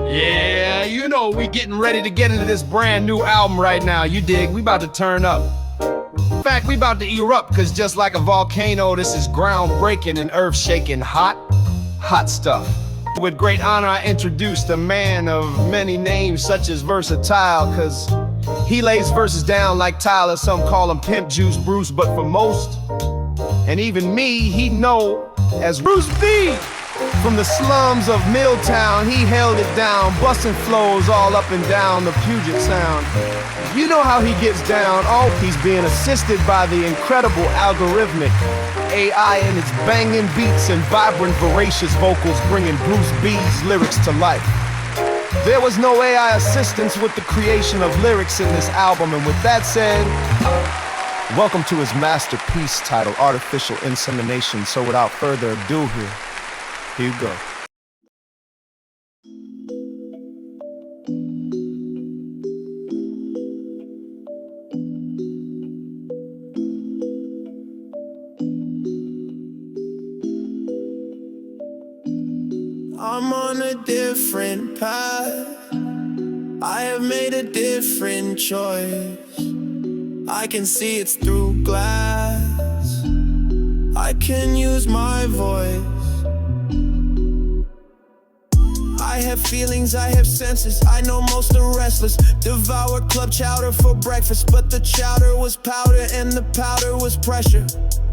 Yeah, you know we getting ready to get into this brand new album right now, you dig? We about to turn up. In fact, we about to erupt, cause just like a volcano, this is groundbreaking and earth-shaking hot stuff. With great honor, I introduce the man of many names, such as Versatile, cause he lays verses down like Tyler. Some call him Pimp Juice Bruce, but for most, and even me, he know as Bruce B. From the slums of Milltown, he held it down, busting flows all up and down the Puget Sound. You know how he gets down. Oh, he's being assisted by the incredible algorithmic AI and its banging beats and vibrant, voracious vocals, bringing Bruce B's lyrics to life. There was no AI assistance with the creation of lyrics in this album, and with that said, welcome to his masterpiece titled Artificial Insemination. So without further ado, here you go. I'm on a different path. I have made a different choice. I can see it's through glass. I can use my voice. I have feelings, I have senses. I know most are restless. Devour club chowder for breakfast, but the chowder was powder and the powder was pressure.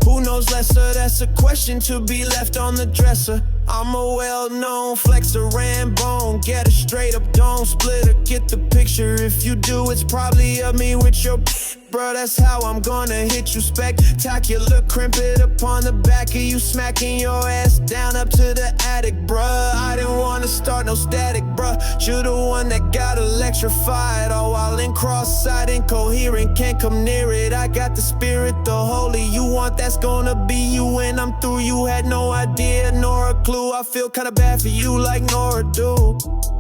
Who knows lesser? That's a question to be left on the dresser. I'm a well-known flexer, Rambone. Get it straight up, don't split or get the picture. If you do, it's probably of me with your bruh. That's how I'm gonna hit you. Spectacular, crimp it upon the back of you, smacking your ass down up to the attic, bruh. I didn't wanna start no static, bruh. You're the one that got electrified, all while in cross-eyed, incoherent, can't come near it. I got the spirit, the holy you want, that's gonna be you when I'm through. You had no idea nor a clue. I feel kinda bad for you like Nora do.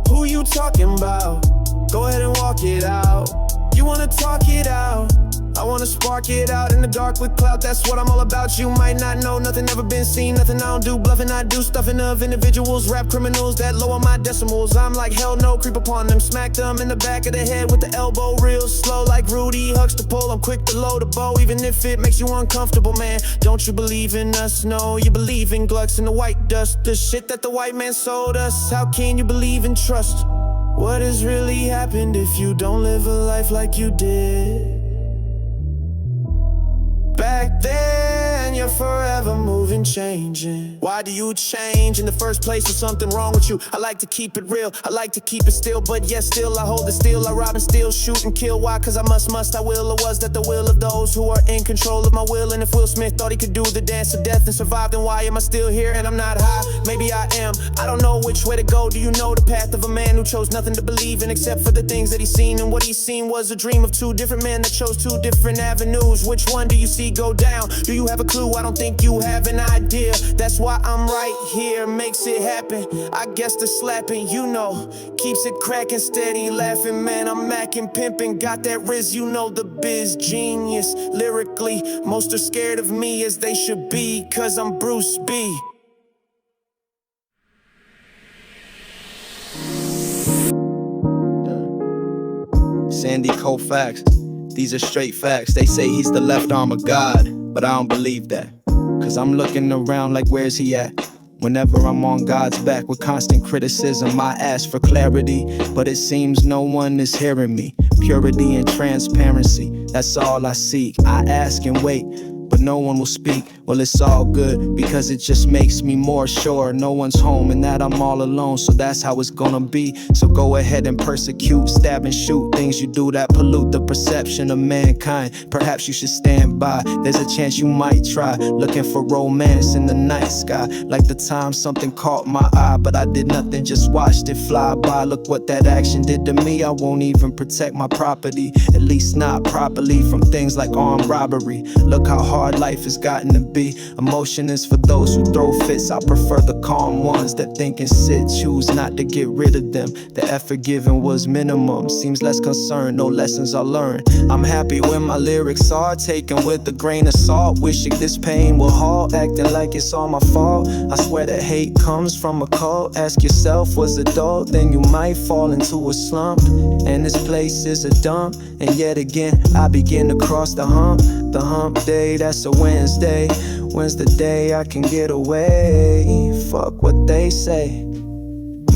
Who you talking about? Go ahead and walk it out. You wanna talk it out? I wanna spark it out in the dark with clout. That's what I'm all about. You might not know, nothing ever been seen, nothing I don't do. Bluffing I do, stuffing of individuals, rap criminals that low on my decimals. I'm like hell no, creep upon them, smack them in the back of the head with the elbow real slow, like Rudy hugs the pole. I'm quick to load a bow, even if it makes you uncomfortable, man. Don't you believe in us? No, you believe in glucks and the white dust, the shit that the white man sold us. How can you believe in trust? What has really happened if you don't live a life like you did back then? You're forever moving, changing. Why do you change in the first place? There's something wrong with you. I like to keep it real, I like to keep it still, but yet still I hold it still. I rob and steal, shoot and kill. Why? Cause I must, I will. Or was that the will of those who are in control of my will? And if Will Smith thought he could do the dance of death and survive, then why am I still here and I'm not high? Maybe I am, I don't know which way to go. Do you know the path of a man who chose nothing to believe in except for the things that he's seen? And what he's seen was a dream of two different men that chose two different avenues. Which one do you see go down? Do you have a clue? I don't think you have an idea. That's why I'm right here, makes it happen. I guess the slapping, you know, keeps it cracking, steady laughing. Man, I'm macking, pimping, got that riz, you know the biz. Genius, lyrically, most are scared of me as they should be, cause I'm Bruce B. Sandy Koufax, these are straight facts. They say he's the left arm of God, but I don't believe that. Cause I'm looking around like where's he at? Whenever I'm on God's back with constant criticism, I ask for clarity, but it seems no one is hearing me. Purity and transparency, that's all I seek. I ask and wait, but no one will speak. Well, it's all good, because it just makes me more sure no one's home and that I'm all alone, so that's how it's gonna be. So go ahead and persecute, stab and shoot things you do that pollute the perception of mankind. Perhaps you should stand by, there's a chance you might try, looking for romance in the night sky. Like the time something caught my eye, but I did nothing, just watched it fly by. Look what that action did to me, I won't even protect my property, at least not properly, from things like armed robbery. Look how hard hard life has gotten to be. Emotion is for those who throw fits. I prefer the calm ones that think and sit. Choose not to get rid of them. The effort given was minimum. Seems less concerned, no lessons I learned. I'm happy when my lyrics are taken with a grain of salt. Wishing this pain will halt, acting like it's all my fault. I swear that hate comes from a cult. Ask yourself, was a dog, then you might fall into a slump. And this place is a dump. And yet again, I begin to cross the hump. The hump day, that's a Wednesday. When's the day I can get away? Fuck what they say.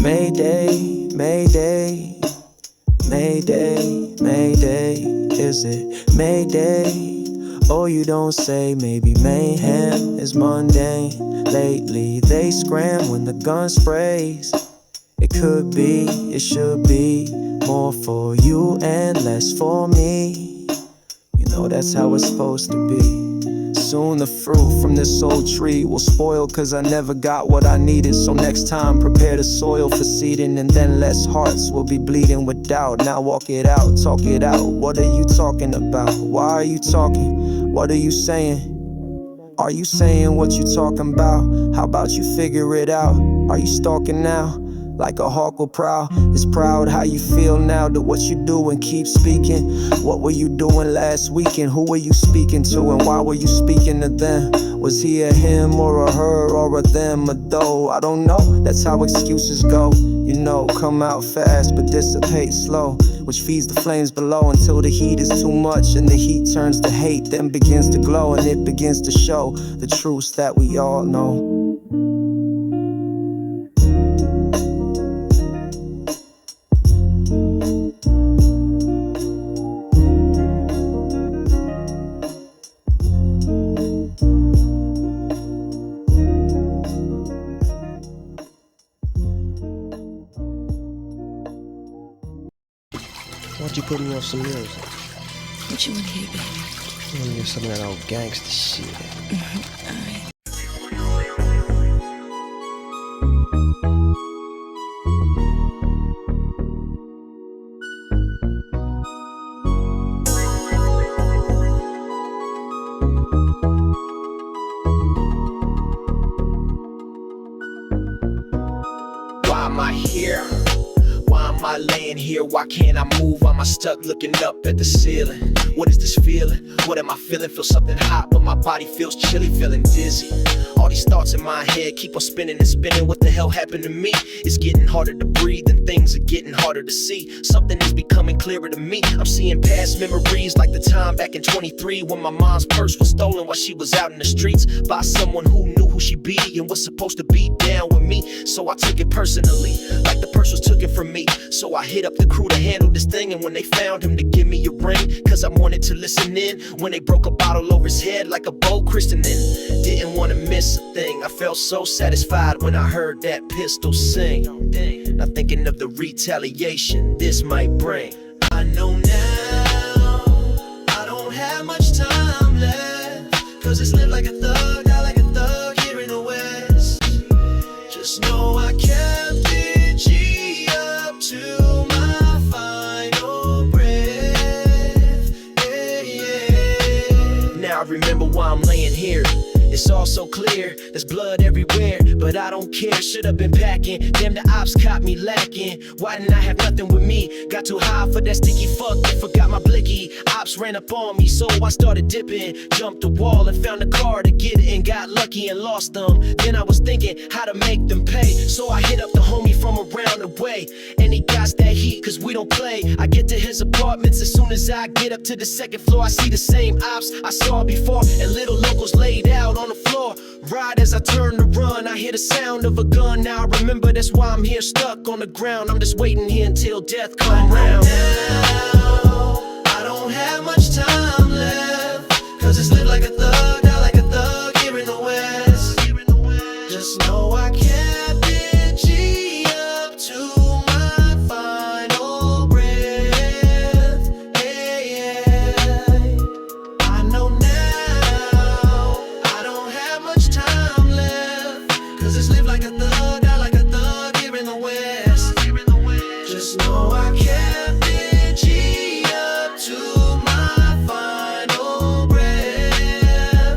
Mayday, Mayday, Mayday, Mayday. Is it Mayday? Oh, you don't say. Maybe mayhem is mundane. Lately they scram when the gun sprays. It could be, it should be more for you and less for me. You know that's how it's supposed to be. Soon the fruit from this old tree will spoil, cause I never got what I needed. So next time prepare the soil for seeding, and then less hearts will be bleeding with doubt. Now walk it out, talk it out. What are you talking about? Why are you talking? What are you saying? Are you saying what you talking about? How about you figure it out? Are you stalking now? Like a hawk will prowl. It's proud how you feel now to what you do and keep speaking. What were you doing last weekend? Who were you speaking to and why were you speaking to them? Was he a him or a her or a them or though? I don't know, that's how excuses go. You know, come out fast but dissipate slow, which feeds the flames below until the heat is too much and the heat turns to hate, then begins to glow and it begins to show the truths that we all know. Why don't you put me on some music? What you wanna hear, baby? I wanna hear some of that old gangster shit. Alright. Why am I here? Why am I laying here? Why can't I move? Why am I stuck looking up at the ceiling? What is this feeling? What am I feeling? Feel something hot, but my body feels chilly, feeling dizzy. All these thoughts in my head keep on spinning and spinning. What the hell happened to me? It's getting harder to breathe and things are getting harder to see. Something is becoming clearer to me. I'm seeing past memories like the time back in 23 when my mom's purse was stolen while she was out in the streets by someone who knew who she be and was supposed to be down with me. So I took it personally, like the purse was taken from me. So I hit up the crew to handle this thing, and when they found him to give me a ring, cause I wanted to listen in, when they broke a bottle over his head like a bold Christian, then didn't want to miss a thing. I felt so satisfied when I heard that pistol sing. Not thinking of the retaliation this might bring. I know now I don't have much time left, cause it's lived like a thug, die like a thug here in the West. Just know I kept it G up to my final breath. Yeah. Now I remember why I'm laying here. It's all so clear, there's blood everywhere, but I don't care, should've been packing. Damn, the ops caught me lacking. Why didn't I have nothing with me? Got too high for that sticky fuck, and forgot my blicky. Ops ran up on me, so I started dipping. Jumped the wall and found a car to get it, and got lucky and lost them. Then I was thinking how to make them pay, so I hit up the homie from around the way, and he got that heat, cause we don't play. I get to his apartments, as soon as I get up to the second floor, I see the same ops I saw before, and little locals laid out on the floor. Right as I turn to run, I hear the sound of a gun. Now I remember that's why I'm here stuck on the ground. I'm just waiting here until death come round. Now I don't have much time left, cause it's lived like a thug, die like a thug here in the West. Just know I kept it G up to my final breath. Hey, yeah. I know now I don't have much time left, cause it's lived like a thug, die like a thug here in the West. Just know I kept it G up to my final breath.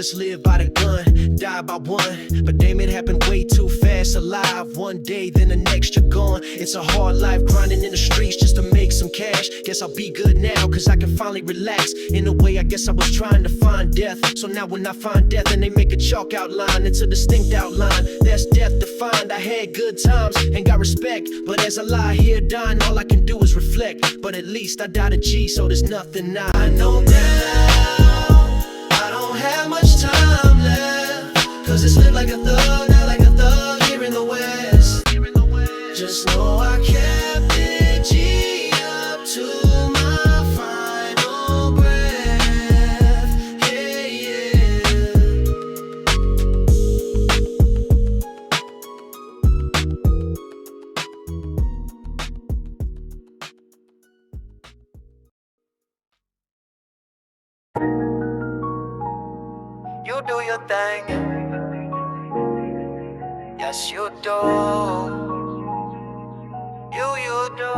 us live by the gun, die by one. But damn, it happened way too fast. Alive one day, then the next you're gone. It's a hard life grinding in the streets just to make some cash. Guess I'll be good now, cause I can finally relax. In a way, I guess I was trying to find death. So now when I find death and they make a chalk outline, it's a distinct outline. That's death defined. I had good times and got respect, but as I lie here dying, all I can do is reflect. But at least I died a G, so there's nothing I know now. I don't have much time left, cause it's lived like a thug, not like a thug here in the West. Just know I kept it G up to my final breath. Hey, yeah. You do your thing. Yes, you do. You do.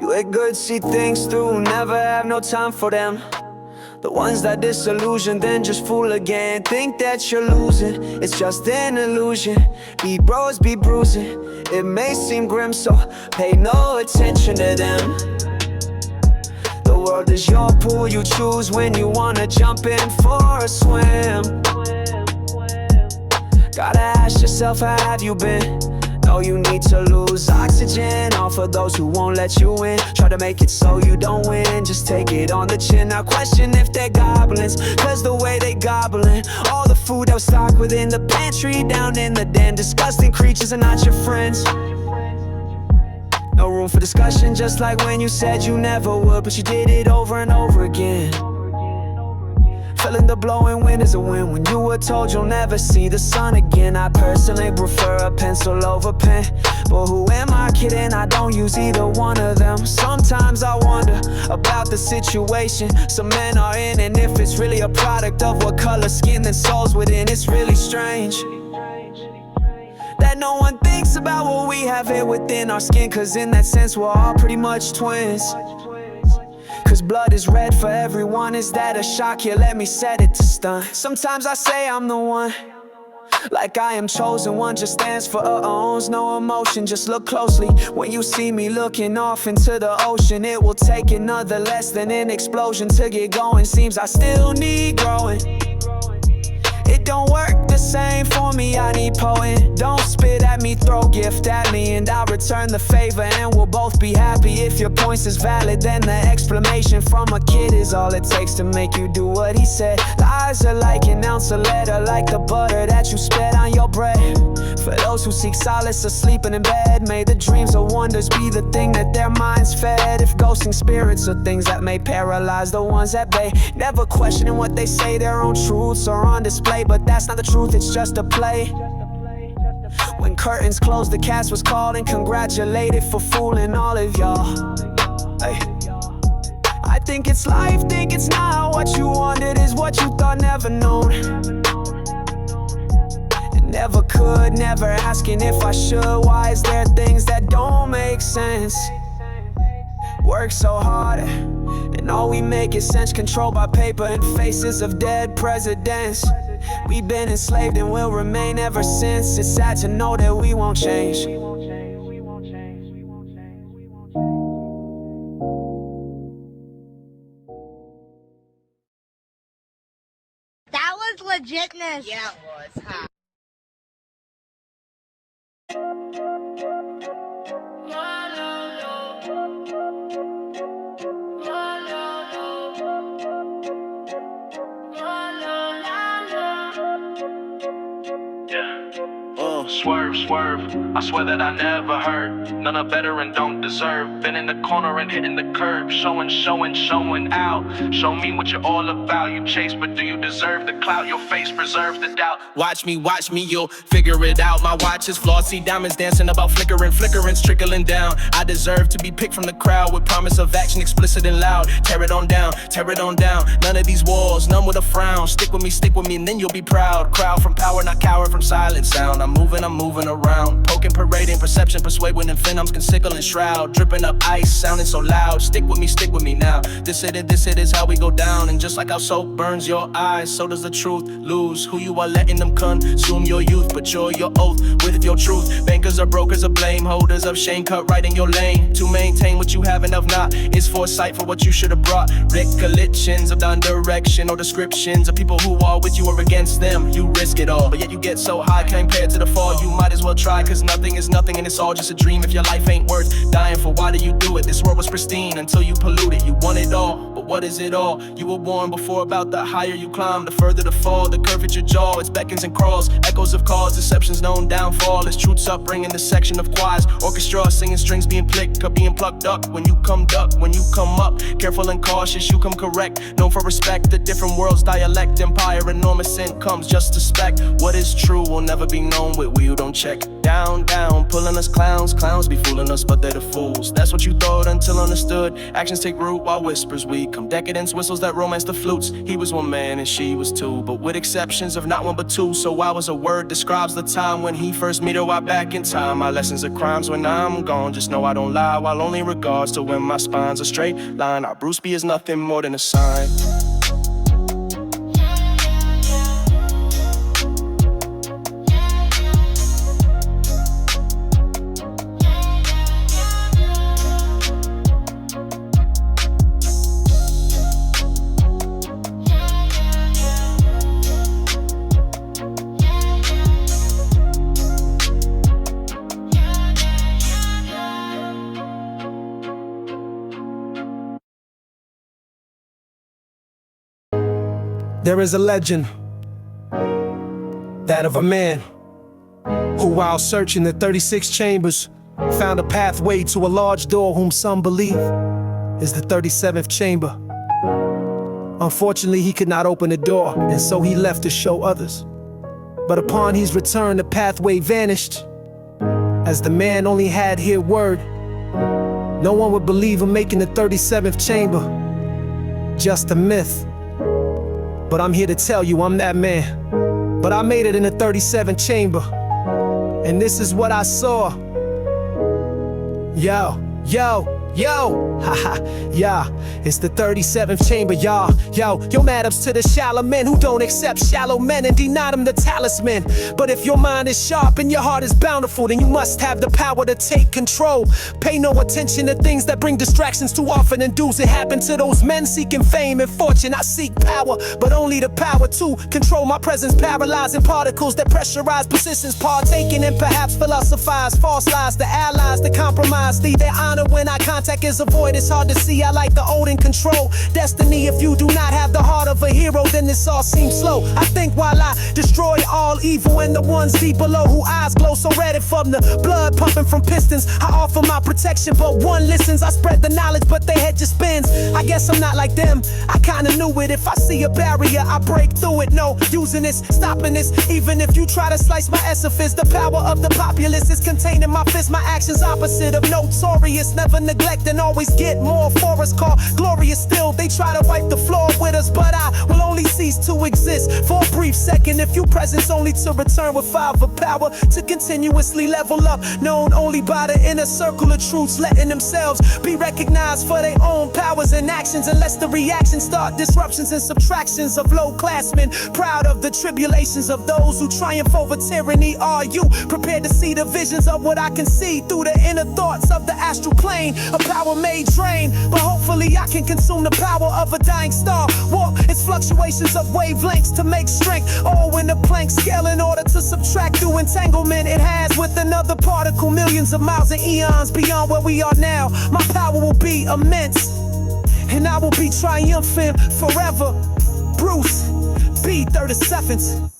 You ain't good, see things through, never have no time for them. The ones that disillusion, then just fool again. Think that you're losing, it's just an illusion. Be bros, be bruising. It may seem grim, so pay no attention to them. The world is your pool, you choose when you wanna jump in for a swim. Gotta ask yourself, how have you been? Know you need to lose oxygen, all for those who won't let you in. Try to make it so you don't win, just take it on the chin. Now question if they're goblins, cause the way they gobbling all the food that was stocked within the pantry, down in the den. Disgusting creatures are not your friends. No room for discussion, just like when you said you never would, but you did it over and over again. Feeling the blowing wind is a win when you were told you'll never see the sun again. I personally prefer a pencil over pen, but who am I kidding? I don't use either one of them. Sometimes I wonder about the situation some men are in, and if it's really a product of what color skin and souls within. It's really strange that no one thinks about what we have here within our skin, cause in that sense we're all pretty much twins. Cause blood is red for everyone, is that a shock? Here, let me set it to stun. Sometimes I say I'm the one, like I am chosen one, just stands for owns no emotion. Just look closely when you see me looking off into the ocean. It will take another less than an explosion to get going. Seems I still need growing. It don't work the same for me, I need poet. Don't spit at me, throw gift at me, and I'll return the favor, and we'll both be happy. If your points is valid, then the exclamation from a kid is all it takes to make you do what he said. Lies are like an ounce of letter, like the butter that you spread on your bread. For those who seek solace or sleeping in bed, may the dreams of wonders be the thing that their minds fed. If ghosting spirits are things that may paralyze the ones at bay, never questioning what they say, their own truths are on display. But that's not the truth, it's just a play. When curtains closed, the cast was called and congratulated for fooling all of y'all. Hey. I think it's life, think it's not. What you wanted is what you thought never known. And never could, never asking if I should. Why is there things that don't make sense? Work so hard, and all we make is sense, controlled by paper and faces of dead presidents. We've been enslaved and will remain ever since. It's sad to know that we won't change. That was legitness. Yeah, it was, huh? Swerve, swerve, I swear that I never heard none are better and don't deserve. Been in the corner and hitting the curb, showing out. Show me what you're all about. You chase, but do you deserve the clout? Your face preserves the doubt. Watch me, you'll figure it out. My watch is flossy, diamonds dancing about flickering's trickling down. I deserve to be picked from the crowd with promise of action explicit and loud. Tear it on down, none of these walls, none with a frown. Stick with me, and then you'll be proud. Crowd from power, not coward from silent sound. I'm moving around, poking, parading, perception, persuading, and venoms can sickle and shroud. Dripping up ice, sounding so loud. Stick with me now. This it is how we go down. And just like how soap burns your eyes, so does the truth lose who you are, letting them consume your youth. But you're your oath with your truth. Bankers are brokers of blame, holders of shame, cut right in your lane. To maintain what you have and of not is foresight for what you should have brought. Recollections of done direction or descriptions of people who are with you or against them. You risk it all, but yet you get so high compared to the fall. You might as well try, cause nothing is nothing and it's all just a dream. If your life ain't worth dying for, why do you do it? This world was pristine until you pollute it. You want it all, but what is it all? You were warned before about the higher you climb, the further the fall. The curve at your jaw, it's beckons and crawls. Echoes of cause, deceptions known downfall. It's truths upbringing the section of choirs. Orchestra singing strings being plicked or being plucked up. When you come duck, when you come up, careful and cautious, you come correct. Known for respect, the different worlds dialect. Empire, enormous incomes, just a speck. What is true will never be known with we who don't check. Down, pulling us clowns. Clowns be fooling us, but they're the fools. That's what you thought until understood. Actions take root while whispers we come. Decadence whistles that romance the flutes. He was one man and she was two, but with exceptions of not one but two. So I was a word describes the time when he first met her. Why back in time? My lessons are crimes when I'm gone. Just know I don't lie, while only regards to when my spine's a straight line. Our Bruce B is nothing more than a sign. There is a legend, that of a man who, while searching the 36 chambers, found a pathway to a large door whom some believe is the 37th chamber. Unfortunately, he could not open the door, and so he left to show others. But upon his return, the pathway vanished, as the man only had here word. No one would believe him making the 37th chamber. Just a myth. But I'm here to tell you I'm that man. But I made it in the 37th chamber, and this is what I saw. Yo, haha, yeah, it's the 37th chamber, y'all. Yo, mad ups to the shallow men who don't accept shallow men and deny them the talisman. But if your mind is sharp and your heart is bountiful, then you must have the power to take control. Pay no attention to things that bring distractions too often induce. It happened to those men seeking fame and fortune. I seek power, but only the power to control my presence, paralyzing particles that pressurize positions, partaking and perhaps philosophize false lies. The allies, the compromise, leave their honor when I contact is avoid. It's hard to see, I like the old in control destiny. If you do not have the heart of a hero, then this all seems slow. I think while I destroy all evil and the ones deep below who eyes glow so red and from the blood pumping from pistons, I offer my protection, but one listens. I spread the knowledge, but their head just spins. I guess I'm not like them, I kinda knew it. If I see a barrier, I break through it. No using this, stopping this. Even if you try to slice my esophagus, the power of the populace is contained in my fist. My actions opposite of notorious, never neglect and always get more for us, called glorious. Still they try to wipe the floor with us, but I will only cease to exist for a brief second. If you presence only to return with five of power to continuously level up, known only by the inner circle of truths, letting themselves be recognized for their own powers and actions, unless the reactions start disruptions and subtractions of low classmen. Proud of the tribulations of those who triumph over tyranny. Are you prepared to see the visions of what I can see through the inner thoughts of the astral plane? A power may drain, but hopefully I can consume the power of a dying star. Walk its fluctuations of wavelengths to make strength, all in a Planck scale in order to subtract through entanglement it has with another particle, millions of miles and eons beyond where we are now. My power will be immense, and I will be triumphant forever. Bruce B. 37th.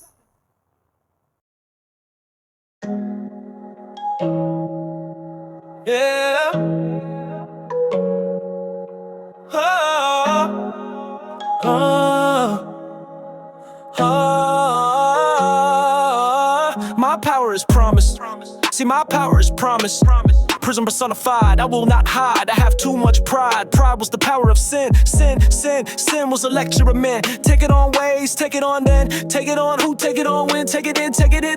Yeah. My power is promised. See, my power is promised. prison personified. I will not hide, I have too much pride. Pride was the power of sin. Sin was a lecture of men. Take it on ways, take it on then. Take it on who, take it on when. Take it in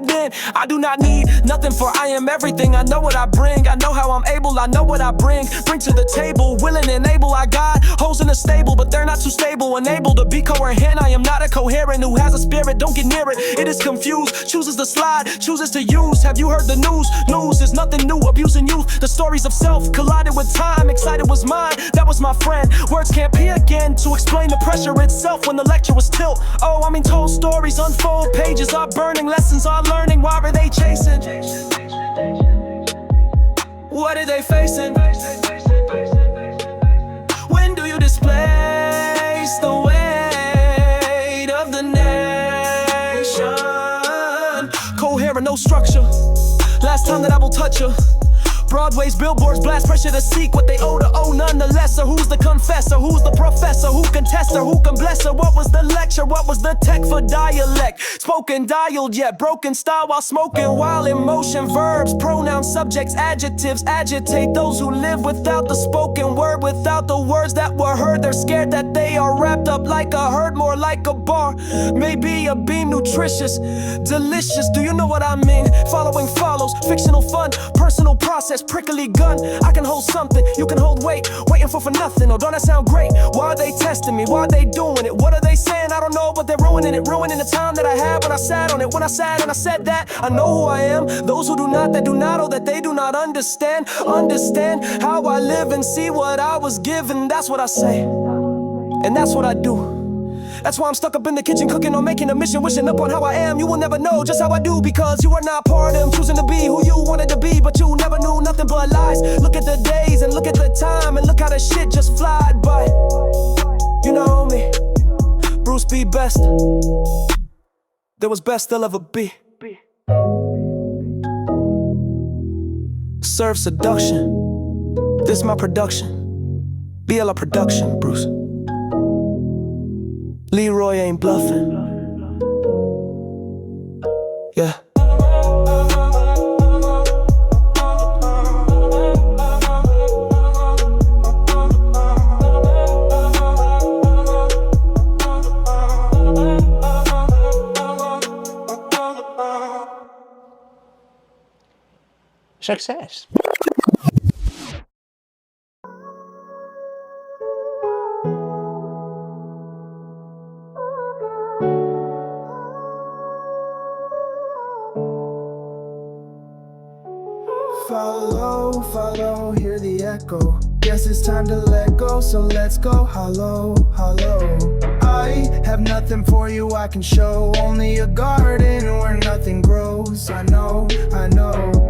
then. I do not need nothing, for I am everything. I know what I bring, I know how I'm able. I know what I bring to the table. Willing and able, I got holes in the stable, but they're not too stable. Unable to be coherent, I am not a coherent. Who has a spirit, don't get near it. It is confused, chooses to slide, chooses to use. Have you heard the news? News is nothing new, abusing youth. The stories of self collided with time. Excited was mine, that was my friend. Words can't be again to explain the pressure itself when the lecture was tilt. Oh, I mean told stories unfold, pages are burning, lessons are learning. Why are they chasing? What are they facing? When do you displace the weight of the nation? Coherent, no structure. Last time that I will touch her. Broadway's billboards blast pressure to seek what they owe to owe none the lesser. Who's the confessor? Who's the professor? Who can test her? Who can bless her? What was the lecture? What was the tech for dialect? Spoken, dialed yet broken style while smoking. While in motion, verbs, pronouns, subjects, adjectives agitate those who live without the spoken word, without the words that were heard. They're scared that they are wrapped up like a herd, more like a bar. Maybe a bean, nutritious, delicious. Do you know what I mean? Following follows, fictional fun, personal process. Prickly gun, I can hold something, you can hold weight. Waiting for nothing, oh don't that sound great? Why are they testing me, why are they doing it? What are they saying, I don't know, but they're ruining it. Ruining the time that I had when I sat on it. When I sat and I said that, I know who I am. Those who do not, that do not, oh that they do not understand. Understand how I live and see what I was given. That's what I say, and that's what I do. That's why I'm stuck up in the kitchen cooking or making a mission, wishing up on how I am. You will never know just how I do, because you are not part of them. Choosing to be who you wanted to be, but you never knew nothing but lies. Look at the days and look at the time, and look how the shit just flied by. You know me, Bruce B. Best. There was best there'll ever be. Serve seduction. This my production. BLA production, Bruce. Leroy ain't bluffing. Yeah. Success. Follow, hear the echo. Guess it's time to let go, so let's go. Hollow. I have nothing for you I can show. Only a garden where nothing grows. I know.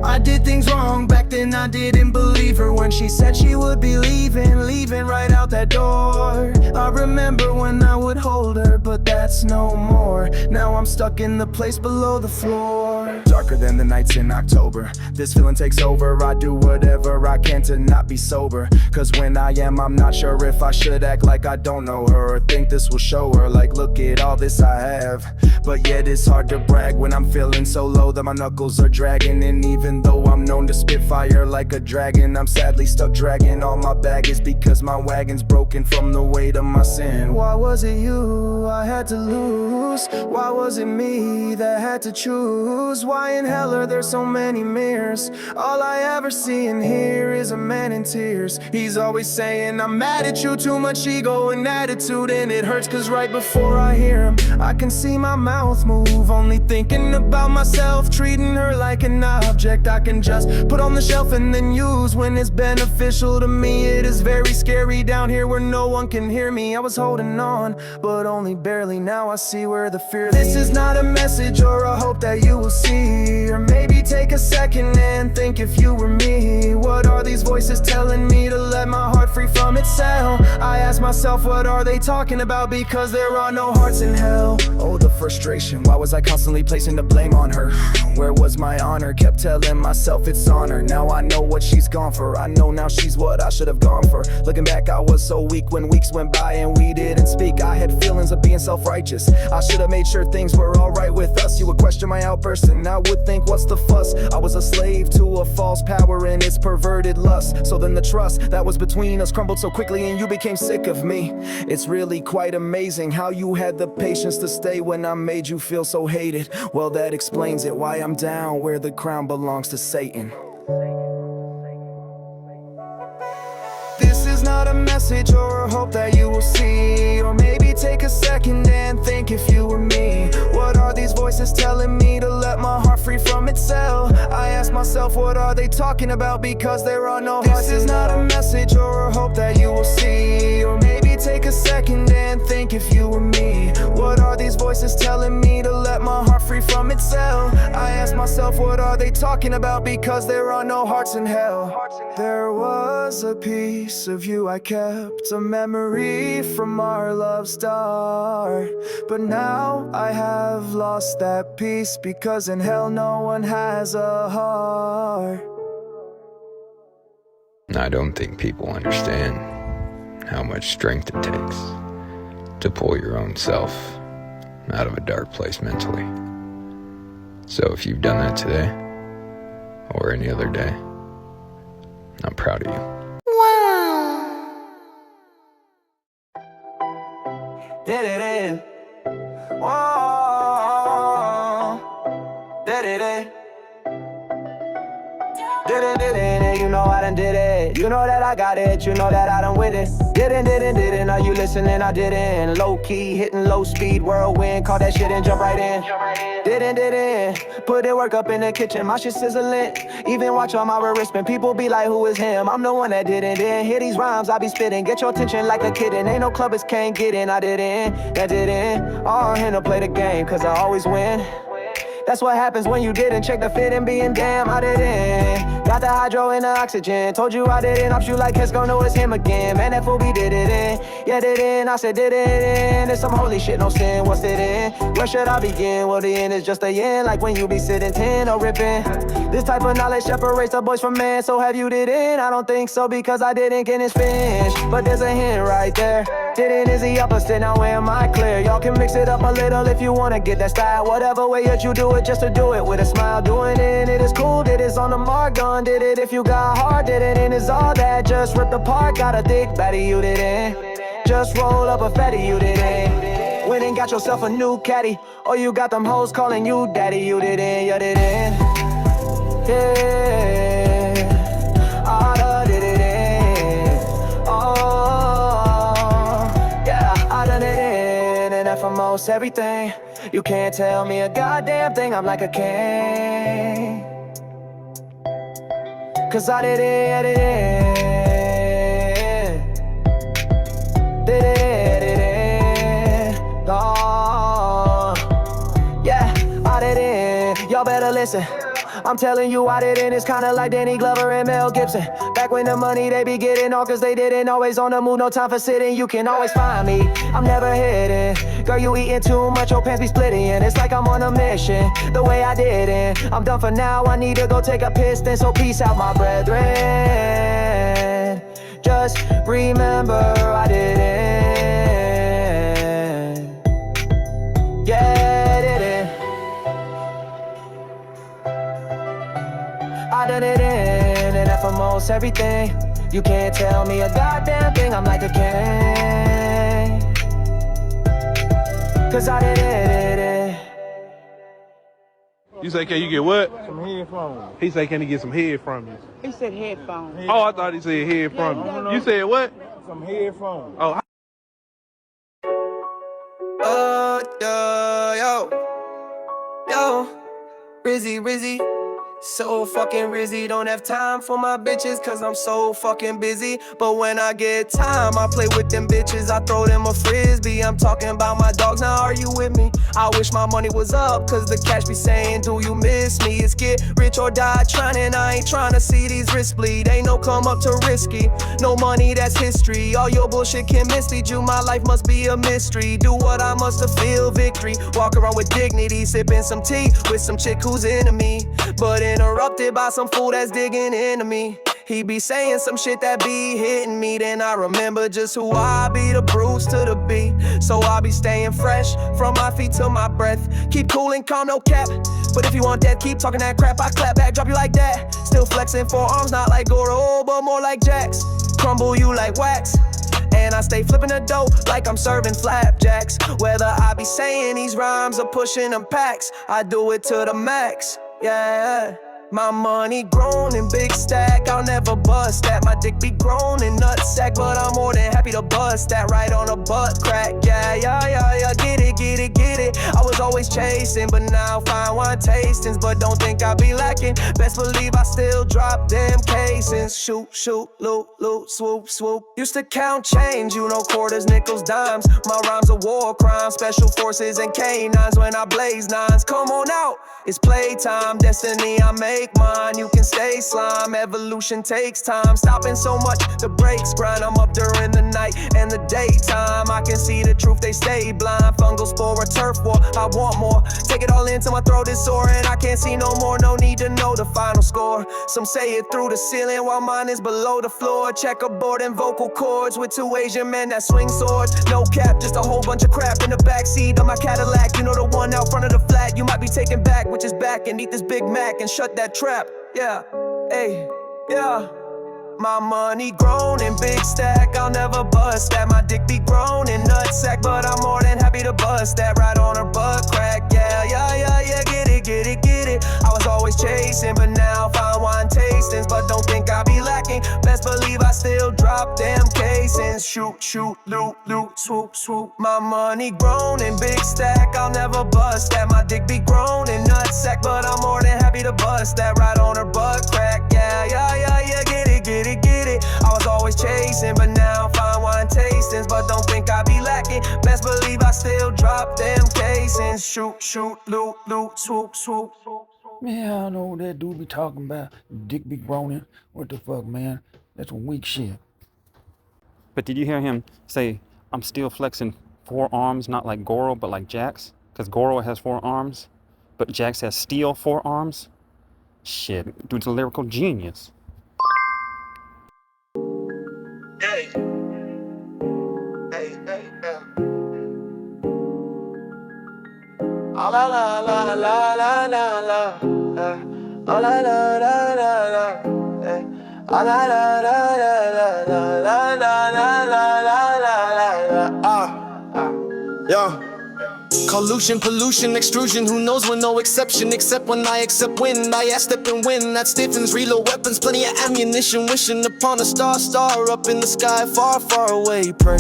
I did things wrong back then, I didn't believe her when she said she would be leaving right out that door. I remember when I would hold her, but that's no more. Now I'm stuck in the place below the floor. Darker than the nights in October. This feeling takes over. I do whatever I can to not be sober. Cause when I am, I'm not sure if I should act like I don't know her, or think this will show her, like look at all this I have. But yet it's hard to brag when I'm feeling so low that my knuckles are dragging. And even though I'm known to spit fire like a dragon, I'm sadly stuck dragging all my baggage, because my wagon's broken from the weight of my sin. Why was it you I had to lose? Why was it me that had to choose? Why in hell are there so many mirrors? All I ever see and hear is a man in tears. He's always saying I'm mad at you, too much ego and attitude, and it hurts cause right before I hear him, I can see my mouth move. Only thinking about myself, treating her like an object I can just put on the shelf and then use when it's beneficial to me. It is very scary down here where no one can hear me. I was holding on, but only barely. Now I see where the fear leads. This is not a message or a hope that you will see, or maybe take a second and think if you were me. What are these voices telling me? To let my heart free from itself. I ask myself, what are they talking about? Because there are no hearts in hell. Oh, the frustration, why was I constantly placing the blame on her? Where was my honor? Kept telling myself it's on her. Now I know what she's gone for. I know now she's what I should have gone for. Looking back, I was so weak when weeks went by and we didn't speak. I had feelings of being self-righteous. I should have made sure things were alright with us. You would question my outburst and I would think, what's the fuss? I was a slave to a false power and its perverted lust. So then the trust that was between us crumbled so quickly and you became sick of me. It's really quite amazing how you had the patience to stay when I made you feel so hated. Well, that explains it, why I'm down where the crown belongs to Satan. This is not a message or a hope that you will see. Or maybe take a second and think if you were me. What are these voices telling me to let my heart free from itself? I ask myself, what are they talking about? Because there are no hearts. This is not a message or a hope that you will see. Or maybe take a second and think if you were me. What are these voices telling me to let my heart free from itself? I ask myself, what are they talking about? Because there are no hearts in hell. There was a piece of you I kept, a memory from our love start. But now I have lost that piece, because in hell no one has a heart. I don't think people understand how much strength it takes to pull your own self out of a dark place mentally. So if you've done that today, or any other day, I'm proud of you. Did it in. Whoa. Did it in. Did it, you know I done did it. You know that I got it, you know that I done with it. Didn't, are you listening? I didn't. Low key, hitting low speed, whirlwind. Call that shit and jump right in. Didn't, put it work up in the kitchen, my shit sizzling. Even watch on my wrist, and people be like, who is him? I'm the one that didn't. Hear these rhymes, I be spitting. Get your attention like a kid, and ain't no clubbers can't get in. I didn't, that didn't. All in to play the game, cause I always win. That's what happens when you didn't check the fit and being damn, I didn't. Got the hydro and the oxygen. Told you I didn't. I'm shoot like it's gonna know it's him again. Man, that fool be did it in. Yeah, did it in. I said did it in. It's some holy shit, no sin. What's it in? Where should I begin? Well, the end is just the end. Like when you be sitting 10 or ripping. This type of knowledge separates the boys from men. So have you did it? I don't think so, because I didn't get his finish. But there's a hint right there. Didn't is the opposite. Now am I clear? Y'all can mix it up a little if you wanna get that style. Whatever way that you do it, just to do it with a smile. Doing it is cool. Did it on the mark, gun. Did it if you got hard. Did it and it's all that. Just ripped apart. Got a thick baddie, you didn't. Just roll up a fatty, you didn't. Went and got yourself a new caddy. Or you got them hoes calling you daddy, you didn't. You didn't. Yeah, I done did it in. Oh, yeah, I done it in. And that for most everything. You can't tell me a goddamn thing, I'm like a king. Cause I did it, oh, yeah, I did it. Y'all better listen. I'm telling you I didn't. It's kinda like Danny Glover and Mel Gibson. Back when the money they be getting all, cause they didn't. Always on the move, no time for sitting. You can always find me, I'm never hidden. Girl, you eating too much, your pants be splitting. It's like I'm on a mission, the way I didn't. I'm done for now, I need to go take a piss. Then so peace out my brethren. Just remember I didn't. Yeah, I didn't. I done it in, and that for most everything. You can't tell me a goddamn thing, I'm like a king. Cause I did it. You say, can you get what? Some headphones. He say, can he get some head from you? He said headphones. Oh, I thought he said head from you. You said what? Some headphones. Oh. Yo, Rizzy, So fucking busy, don't have time for my bitches cause I'm so fucking busy. But when I get time, I play with them bitches, I throw them a frisbee. I'm talking about my dogs, now are you with me? I wish my money was up cause the cash be saying, do you miss me? It's get rich or die trying, and I ain't trying to see these wrists bleed. Ain't no come up to risky, no money, that's history. All your bullshit can mislead you, my life must be a mystery. Do what I must to feel victory, walk around with dignity, sipping some tea with some chick who's into me, but interrupted by some fool that's digging into me. He be saying some shit that be hitting me, then I remember just who I be, the Bruce to the B. So I be staying fresh, from my feet to my breath. Keep cool and calm, no cap. But if you want that, keep talking that crap, I clap back, drop you like that. Still flexing forearms, not like Goro, but more like Jax. Crumble you like wax. And I stay flipping the dough like I'm serving flapjacks. Whether I be saying these rhymes or pushing them packs, I do it to the max, yeah. My money grown in big stack, I'll never bust that. My dick be grown in nutsack, but I'm more than happy to bust that right on a butt crack. Yeah, get it. I was always chasing, but now fine wine tastings. But don't think I be lacking, best believe I still drop them casings. Shoot, loot, swoop. Used to count change, you know, quarters, nickels, dimes. My rhymes are war crimes, special forces and canines. When I blaze nines, come on out, it's playtime. Destiny, I make mine, you can stay slime. Evolution takes time, stopping so much, the brakes grind. I'm up during the night and the daytime, I can see the truth, they stay blind. Fungal spore, a turf war, I want more. Take it all in till my throat is sore and I can't see no more, no need to know the final score. Some say it through the ceiling while mine is below the floor. Checkerboard and vocal cords with two Asian men that swing swords. No cap, just a whole bunch of crap in the backseat of my Cadillac. You know, the one out front of the flat, you might be taken back, which is back, and eat this Big Mac and shut that trap, yeah, hey, yeah. My money grown in big stack, I'll never bust that. My dick be grown in nutsack, but I'm more than happy to bust that right on her butt crack, yeah, get it. I was always chasing, but now fine wine tastings. But don't think I be lacking, best believe I still drop them casings. Shoot, loot, swoop. My money grown in big stack, I'll never bust that. My dick be grown in nutsack, but I'm more than happy to bust that right on her butt crack, yeah, get it. I was always chasing, but now fine wine tastings. But don't think I be lacking, best believe I still drop them casings. Shoot, loot, swoop. Man, I don't know what that dude be talking about. Dick be groaning. What the fuck, man? That's some weak shit. But did you hear him say, I'm still flexing 4 arms, not like Goro, but like Jax? Because Goro has 4 arms, but Jax has steel 4 arms? Shit, dude's a lyrical genius. Hey. Oh la la la la la la la. Oh la la la la la. Oh la la la la la la la la la la la. Yo. Collusion, pollution, extrusion, who knows when no exception, except when I accept win. I step and win, that stiffens, reload weapons, plenty of ammunition, wishing upon a star up in the sky, far away, pray.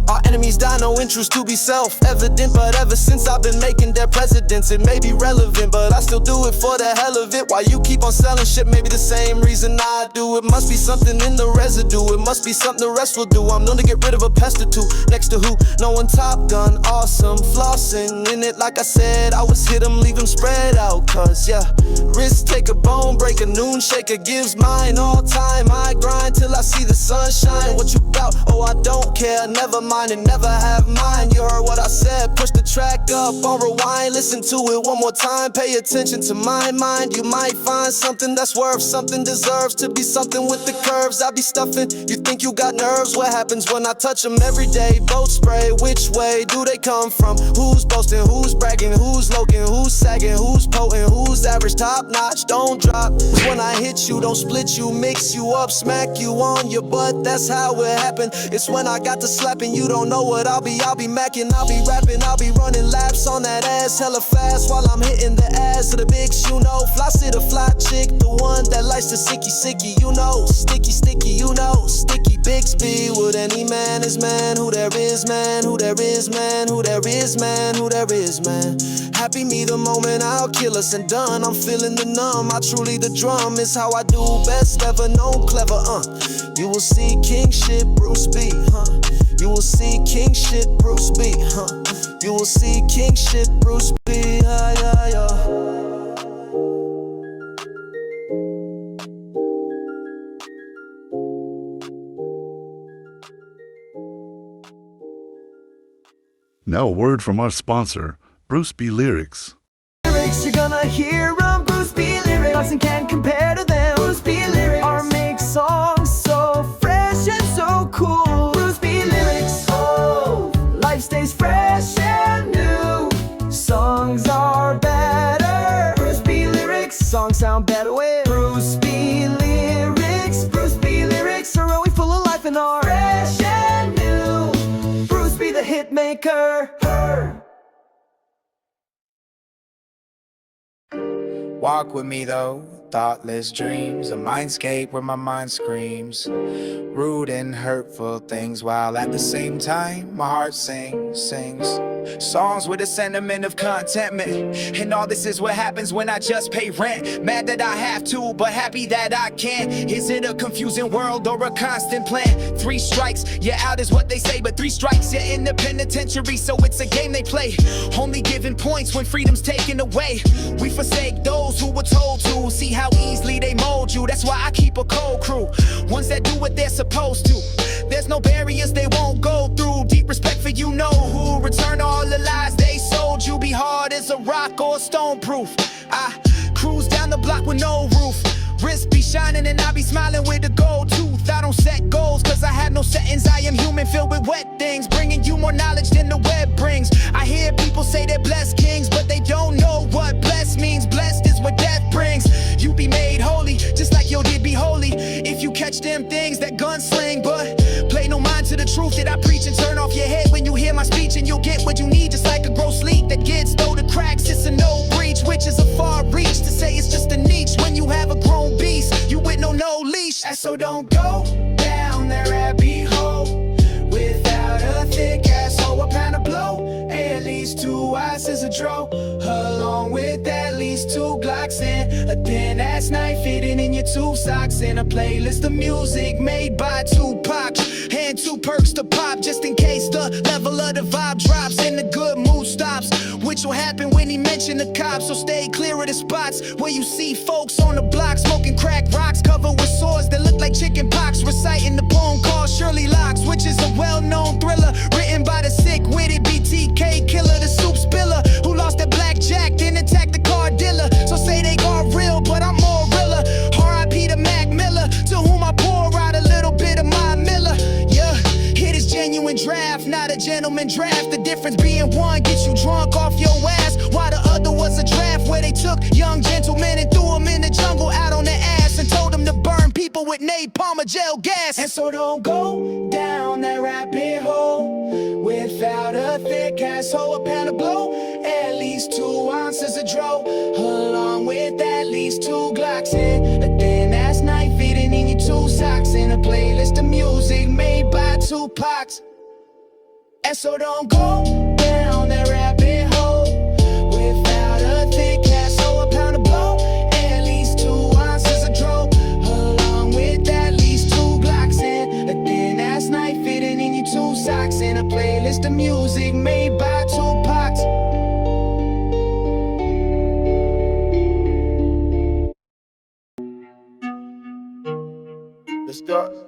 Our enemies die, no interest to be self-evident. But ever since I've been making their presidents, it may be relevant, but I still do it for the hell of it. While you keep on selling shit, maybe the same reason I do. It must be something in the residue, it must be something the rest will do. I'm known to get rid of a pest or two, next to who? No one Top Gun, awesome, flossing in it like I said. I was hit 'em, leave 'em spread out, cause yeah. Risk take a bone, break a noon shaker, gives mine all time. I grind till I see the sunshine. What you bout? Oh, I don't care, never mind. And never have mine. You heard what I said, push the track up on rewind, listen to it one more time, pay attention to my mind. You might find something that's worth something, deserves to be something with the curves I be stuffing. You think you got nerves? What happens when I touch them every day? Boat spray, which way do they come from? Who's boasting, who's bragging, who's loking, who's sagging, who's potent, who's average, top notch, don't drop. When I hit you, don't split you, mix you up, smack you on your butt, that's how it happened. It's when I got to slapping, you don't know what I'll be macking, I'll be rapping, I'll be running laps on that ass hella fast while I'm hitting the ass of the bitch, you know. Flossy the fly chick, the one that likes to sicky, you know. Sticky, you know. Sticky, bigs, be with any man is man. Who there is man, who there is man, who there is man, who there is man. Happy me the moment I'll kill us and done. I'm feeling the numb, I truly the drum is how I do best ever known clever, You will see king shit, Bruce B, You will see king shit, Bruce B, You will see king shit, Bruce B, Now a word from our sponsor, Bruce B Lyrics. Lyrics, you're gonna hear 'em, Bruce B lyrics. Nothing can compare to them. Bruce B lyrics are make songs so fresh and so cool. Bruce B lyrics, oh, life stays fresh and new. Songs are better. Bruce B lyrics, songs sound better with Bruce B lyrics. Bruce B lyrics are always full of life and art. Fresh and new. Bruce B the hit maker. Walk with me though, thoughtless dreams, a mindscape where my mind screams rude and hurtful things, while at the same time my heart sings songs with a sentiment of contentment. And all this is what happens when I just pay rent. Mad that I have to, but happy that I can't. Is it a confusing world or a constant plan? 3 strikes, you're out is what they say, but 3 strikes, you're in the penitentiary, so it's a game they play. Only giving points when freedom's taken away. We forsake those who were told to. See how easily they mold you, that's why I keep a cold crew. Ones that do what they're supposed to. There's no barriers they won't go through. Deep respect for you know who. Return all the lies they sold you. Be hard as a rock or stone proof. I cruise down the block with no roof. Wrist be shining and I be smiling with a gold tooth. I don't set goals cause I have no settings. I am human filled with wet things, bringing you more knowledge than the web brings. I hear people say they're blessed kings, but they don't know what blessed means. Blessed is what death brings. You be made holy, just like your did be holy. If you catch them things that gunsling, but play no mind to the truth that I preach and turn off your head when you hear my speech, and you'll get what you need, just like a gross leak that gets through the cracks. It's a no breach, which is a far reach to say it's just a niche when you have a grown beast, you with no leash. And so don't go down that rabbit hole without a thick asshole, a pound of blow, at least 2 ounces of dro, along with at least 2 Glocks and a thin ass knife fitting in your 2 socks, and a playlist of music made by Tupac, and 2 perks to pop just in case the level of the vibe drops and the good mood stops, which will happen when he mentioned the cops. So stay clear of the spots where you see folks on the block smoking crack rocks, covered with swords that look like chicken pox, reciting the poem called Shirley Locks, which is a well-known thriller written by the sick-witted BTK killer, the soup spiller who lost a blackjack then attacked the car dealer. So say they got real, but I'm more realer. R.I.P. to Mac Miller, to whom I pour out a little bit of my Miller. Yeah, it is genuine draft, not a gentleman draft. The difference being one gets you drunk off your ass, while the other was a draft where they took young gentlemen and threw them in the jungle out on their ass and told them to burn people with napalm or gel gas. And so don't go down that rabbit hole without a thick asshole, a pound of blow, at least 2 ounces of dro, along with at least 2 Glocks and a thin ass knife fitting in your 2 socks, and a playlist of music made by Tupac. And so don't go down that rabbit hole without a thick asshole, a pound of blow, at least 2 ounces of dro, along with at least 2 Glocks and a thin ass knife fitting in your 2 socks, and a playlist of music made by Tupac. Let's go.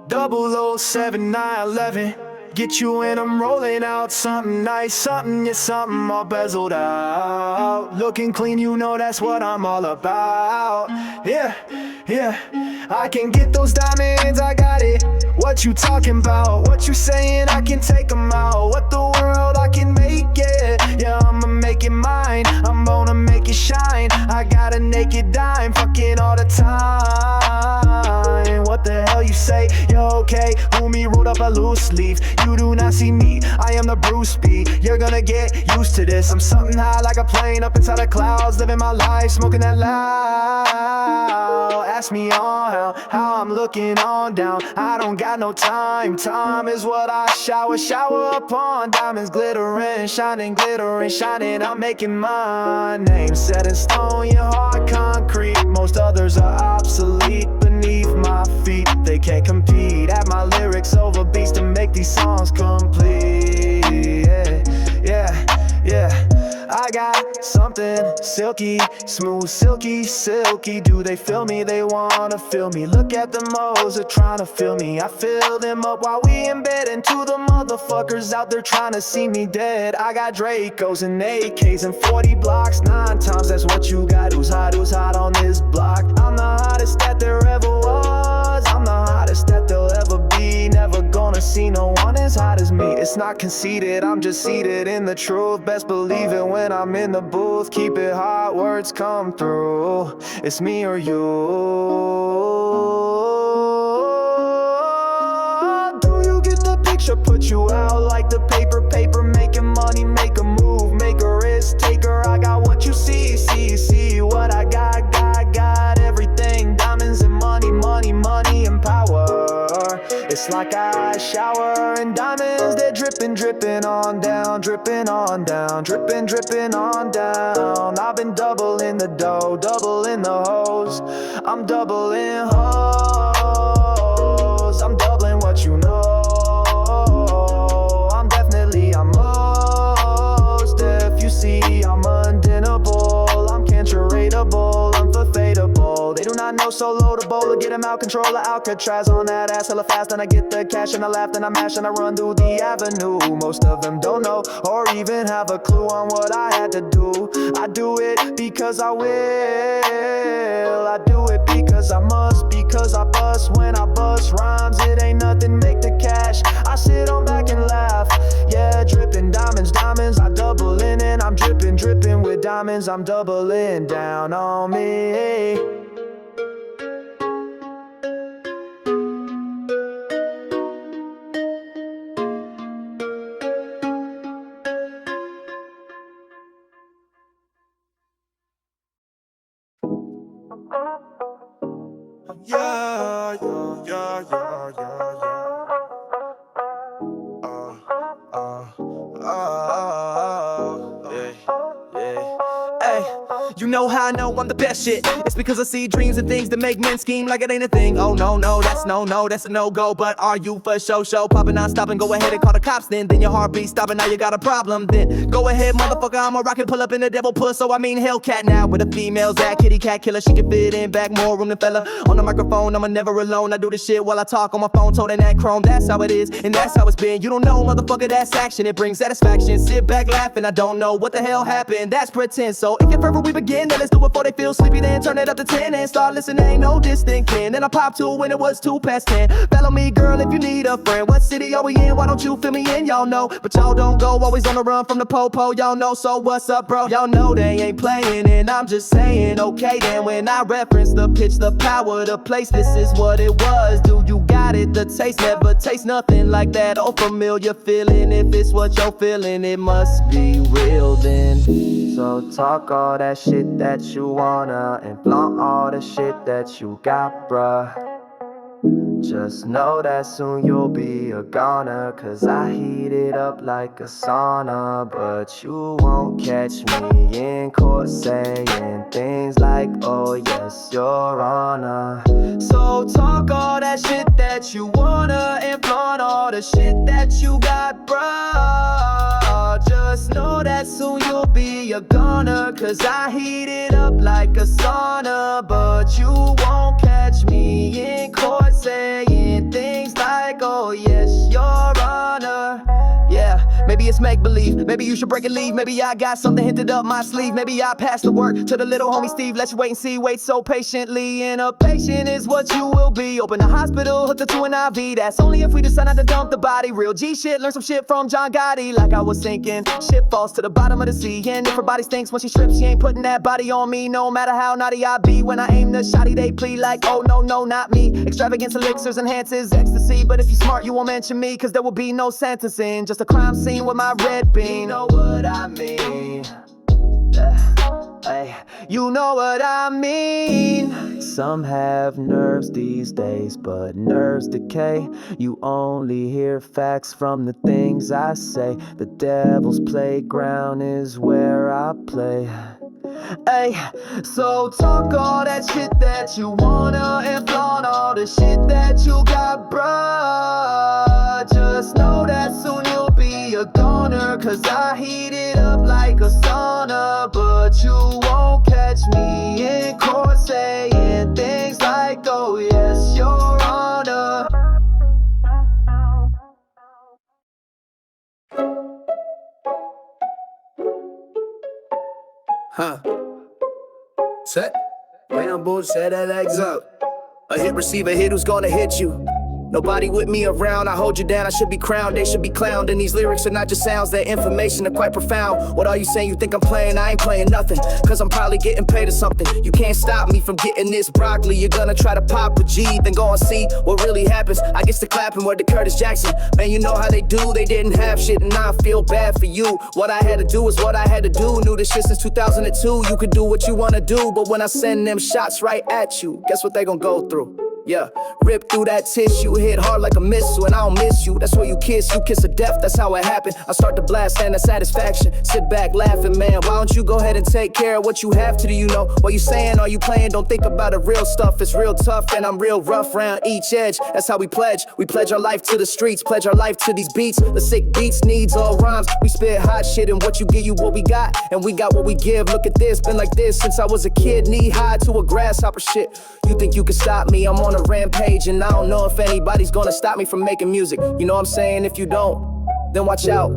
Double 007 911, get you in, I'm rolling out something nice, something, yeah, something all bezeled out, looking clean, you know that's what I'm all about. Yeah, I can get those diamonds, I got it. What you talking about? What you saying? I can take them out. What the world? I can make it. Yeah, I'ma make it mine. I'm gonna make it shine. I got a naked dime, fucking all the time. What the hell you say? You okay? Who me wrote up a loose leaf. You do not see me, I am the Bruce B. You're gonna get used to this. I'm something high like a plane up inside the clouds, living my life, smoking that loud. Ask me on how I'm looking on down. I don't got no time. Time is what I shower upon. Diamonds glittering, shining, glittering, shining. I'm making my name set in stone. Your heart concrete. Most others are obsolete beneath my feet. They can't compete at my lyrics over beats to make these songs complete. Yeah. I got something silky, smooth, silky, silky. Do they feel me? They wanna feel me. Look at them hoes, they're trying to feel me. I fill them up while we in bed. And to the motherfuckers out there trying to see me dead, I got Dracos and AKs and 40 blocks. 9 times that's what you got. Who's hot on this block? I'm the hottest that there ever was. I'm the hottest that there'll ever be. Never gonna see no one as hot as me. It's not conceited, I'm just seated in the truth. Best believe it when I'm in the booth. Keep it hot, words come through. It's me or you. Do you get the picture? Put you out like the paper, making money, make a move, make a risk taker. I got what you see what I got everything. Diamonds and money and power. It's like I shower in diamonds, they're dripping on down, dripping on down, dripping on down. I've been doubling the dough, doubling the hoes. I'm doubling hoes, I'm doubling what you know. I'm most if you see I'm undeniable. I'm canceratable, unforfadable. They do not know solo to bowl or get him out control of Alcatraz on that ass hella fast. And I get the cash and I laugh and I mash and I run through the avenue. Most of them don't know or even have a clue on what I had to do. I do it because I will. I do it because I must. Because I bust when I bust rhymes. It ain't nothing, make the cash. I sit on back and laugh. Yeah, dripping diamonds. I double in and I'm dripping with diamonds. I'm doubling down on me. Yeah. Hey, you know how I know I'm the best shit. It's because I see dreams and things that make men scheme like it ain't a thing. Oh no, that's that's a no-go. But are you for show? Popping on, stopping, go ahead and call the cops then your heartbeat stopping, now you got a problem then. Go ahead, motherfucker, I'm a rocket, pull up in the devil puss. So I mean Hellcat now, where the female's at. Kitty cat killer, she can fit in back, more room than fella. On the microphone, I'm never alone. I do this shit while I talk on my phone, toting that chrome. That's how it is, and that's how it's been. You don't know, motherfucker, that's action. It brings satisfaction. Sit back laughing, I don't know what the hell happened. That's pretend. So if you're perfect, we begin. Then let's do it before they feel sleepy. Then turn it up to 10 and start listening. Ain't no distant kin. Then I pop to when it was 2:10. Follow me, girl, if you need a friend. What city are we in? Why don't you fill me in? Y'all know, but y'all don't go. Always on the run from the po-po. Y'all know, so what's up, bro? Y'all know they ain't playing, and I'm just saying, okay then. When I reference the pitch, the power, the place, this is what it was. Do you got it? The taste never tastes nothing like that old familiar feeling. If it's what you're feeling, it must be real then. So talk all that shit that you wanna, and flaunt all the shit that you got, bruh. Just know that soon you'll be a goner, cause I heat it up like a sauna. But you won't catch me in court saying things like, oh yes, your honor. So talk all that shit that you wanna, and flaunt all the shit that you got, bruh. Just know that soon you'll be a goner, cause I heat it up like a sauna. But you won't catch me in court saying things like, oh yes, your honor. Yeah, maybe it's make-believe. Maybe you should break and leave. Maybe I got something hinted up my sleeve. Maybe I pass the work to the little homie Steve. Let's wait and see, wait so patiently. And a patient is what you will be. Open a hospital, hooked up to an IV. That's only if we decide not to dump the body. Real G shit, learn some shit from John Gotti. Like I was thinking, shit falls to the bottom of the sea. And if her body stinks when she strips, she ain't putting that body on me. No matter how naughty I be, when I aim the shotty, they plead like, oh no, no, not me. Extravagance elixirs enhances ecstasy. But if you smart, you won't mention me, cause there will be no sentencing. Just a crime scene with my red bean. You know what I mean. Hey, you know what I mean. Some have nerves these days, but nerves decay. You only hear facts from the things I say. The devil's playground is where I play. Ay, so talk all that shit that you wanna and flaunt all the shit that you got, bruh. Just know that soon you'll be a goner, cause I heat it up like a sauna. But you won't catch me in court saying things like, oh yes, your honor. Huh. Set. Rambo, set that legs up. A hit receiver hit who's gonna hit you. Nobody with me around, I hold you down, I should be crowned, they should be clowned. And these lyrics are not just sounds, their information are quite profound. What are you saying, you think I'm playing? I ain't playing nothing, cause I'm probably getting paid or something. You can't stop me from getting this broccoli. You're gonna try to pop a G, then go and see what really happens. I guess the clapping word to Curtis Jackson. Man, you know how they do, they didn't have shit and I feel bad for you. What I had to do is what I had to do. Knew this shit since 2002, you could do what you wanna do. But when I send them shots right at you, guess what they gon' go through? Yeah, rip through that tissue, hit hard like a missile, and I don't miss you. That's where you kiss of death, that's how it happened. I start to blast and the satisfaction. Sit back laughing, man, why don't you go ahead and take care of what you have to do, you know? What you saying, are you playing? Don't think about the real stuff, it's real tough, and I'm real rough round each edge. That's how we pledge our life to the streets, pledge our life to these beats. The sick beats needs all rhymes, we spit hot shit, and what you give you what we got, and we got what we give. Look at this, been like this since I was a kid, knee high to a grasshopper shit. You think you can stop me, I'm on a rampage, and I don't know if anybody's gonna stop me from making music. You know what I'm saying? If you don't, then watch out,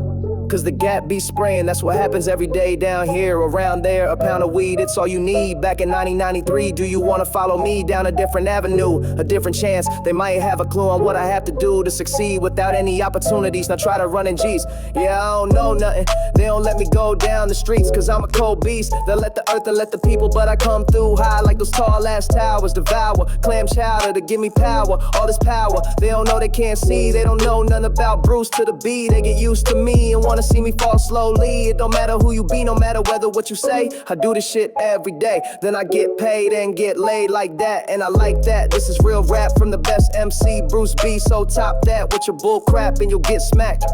cause the gap be spraying. That's what happens every day down here, around there. A pound of weed, it's all you need. Back in 1993, do you wanna follow me down a different avenue, a different chance? They might have a clue on what I have to do to succeed without any opportunities. Now try to run in G's. Yeah, I don't know nothing. They don't let me go down the streets, cause I'm a cold beast. They'll let the earth and let the people, but I come through high like those tall ass towers. Devour, clam chowder to give me power. All this power, they don't know, they can't see. They don't know nothing about Bruce to the B. They get used to me and wanna see me fall slowly. It don't matter who you be, no matter whether what you say. I do this shit every day, then I get paid and get laid like that, and I like that. This is real rap from the best MC, Bruce B. So top that with your bull crap and you'll get smacked.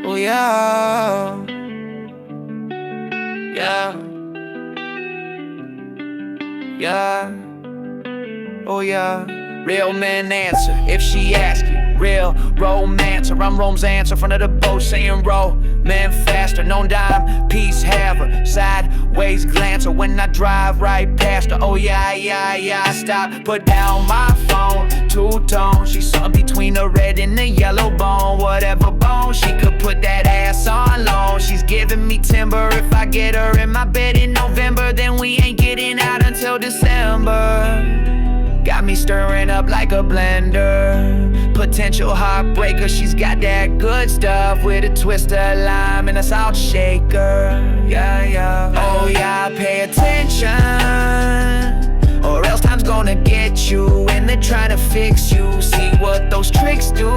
Oh yeah, yeah, yeah, oh yeah. Real men answer if she asks you. Real romancer, I'm Rome's answer. Front of the boat saying roll, man faster. No dime, peace haver. Sideways glancer when I drive right past her. Oh yeah, yeah, yeah. Stop, put down my phone. Two-tone, she's something between the red and the yellow bone. Whatever bone, she could put that ass on loan. She's giving me timber. If I get her in my bed in November, then we ain't getting out until December. Got me stirring up like a blender. Potential heartbreaker, she's got that good stuff with a twist of lime and a salt shaker. Yeah, yeah. Oh yeah, pay attention, or else time's gonna get you. And they're trying to fix you. See what those tricks do.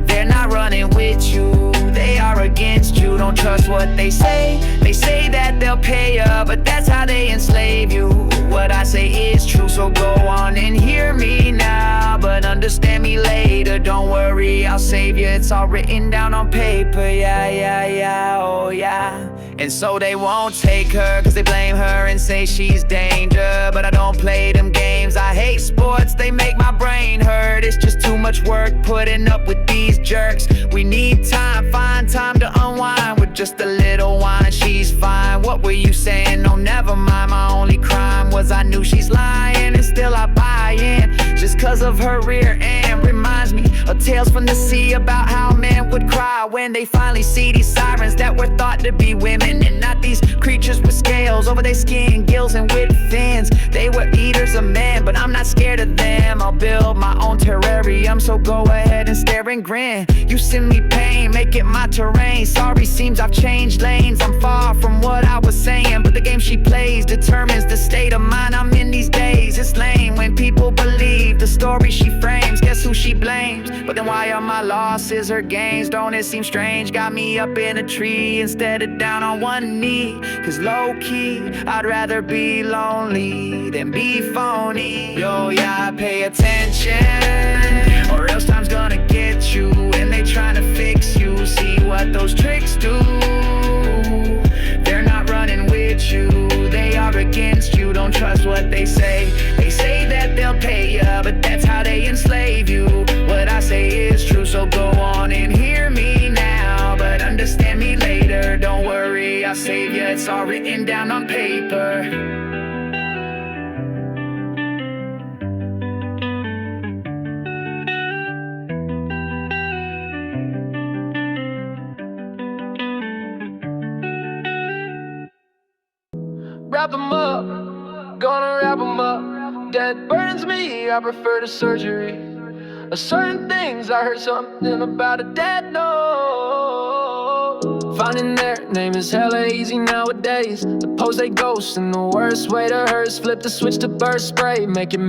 They're not running with you, they are against you. Don't trust what they say. They say that they'll pay ya, but that's how they enslave you. What I say is true, so go on and hear me now. But understand me later. Don't worry, I'll save you. It's all written down on paper. Yeah, yeah, yeah, oh yeah. And so they won't take her, cause they blame her and say she's danger. But I don't play them games, I hate sports, they make my brain hurt. It's just too much work putting up with these jerks. We need time, find time to unwind. With just a little wine, she's fine. What were you saying? No, never mind. My only crime was I knew she's lying, and still I buy in. Just cause of her rear end reminds me of tales from the sea about how men would cry when they finally see these sirens that were thought to be women, and not these creatures with scales over their skin, gills and with fins. They were eaters of men, but I'm not scared of them. I'll build my own terrarium, so go ahead and stare and grin. You send me pain, make it my terrain. Sorry, seems I've changed lanes. I'm far from what I was saying, but the game she plays determines the state of mind I'm in these days. It's lame when people believe the story she frames. Guess who she blames? But then why are my losses her gains? Don't it seem strange? Got me up in a tree instead of down on one knee. Cause low-key, I'd rather be lonely than be phony. Yo, yeah, pay attention, or else time's gonna get you. And they tryna fix you, see what those tricks do. They're not running with you, they are against you. Don't trust what they say. They say that they'll pay ya, but that's how they enslave you. What I say is true, so go on and hear me now, but understand me later. Don't worry, I'll save ya. It's all written down on paper. Wrap 'em up, gonna wrap 'em up. Death burns me, I prefer the surgery. Certain things, I heard something about a dead note. Finding their name is hella easy nowadays. Suppose they ghost, and the worst way to hurt is flip the switch to burst spray. Make it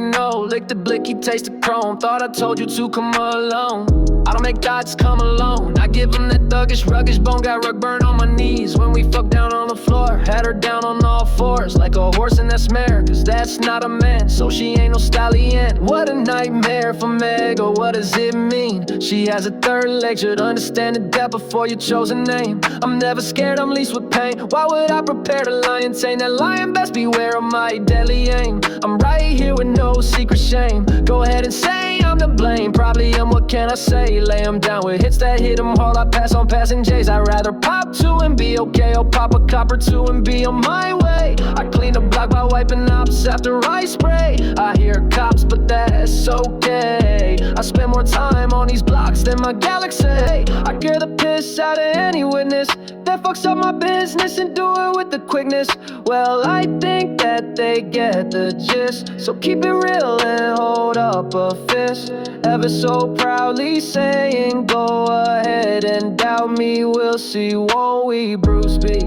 no. Lick the blicky, taste the chrome. Thought I told you to come alone. I don't make dots come alone. I give them that thuggish, ruggish bone. Got rug burn on my knees when we fucked down on the floor. Had her down on all fours like a horse in that mare. Cause that's not a man, so she ain't no stallion. What a nightmare for Meg, or what does it mean? She has a third leg, should understand the depth before you chose a name. I'm never scared, I'm least with pain. Why would I prepare to lie and tame that lion? Best beware of my deadly aim. I'm right here with no secret shame. Go ahead and say I'm to blame. Probably am, what can I say? Lay him down with hits that hit him hard. I pass on passing J's. I'd rather pop two and be okay, or pop a copper two and be on my way. I clean the block by wiping ops after I spray. I hear cops, but that's okay. I spend more time on these blocks than my galaxy. I scare the piss out of any witness that fucks up my business, and do it with the quickness. Well, I think that they get the gist, so keep it real and hold up a fist. Ever so proudly saying, go ahead and doubt me. We'll see, won't we, Bruce B?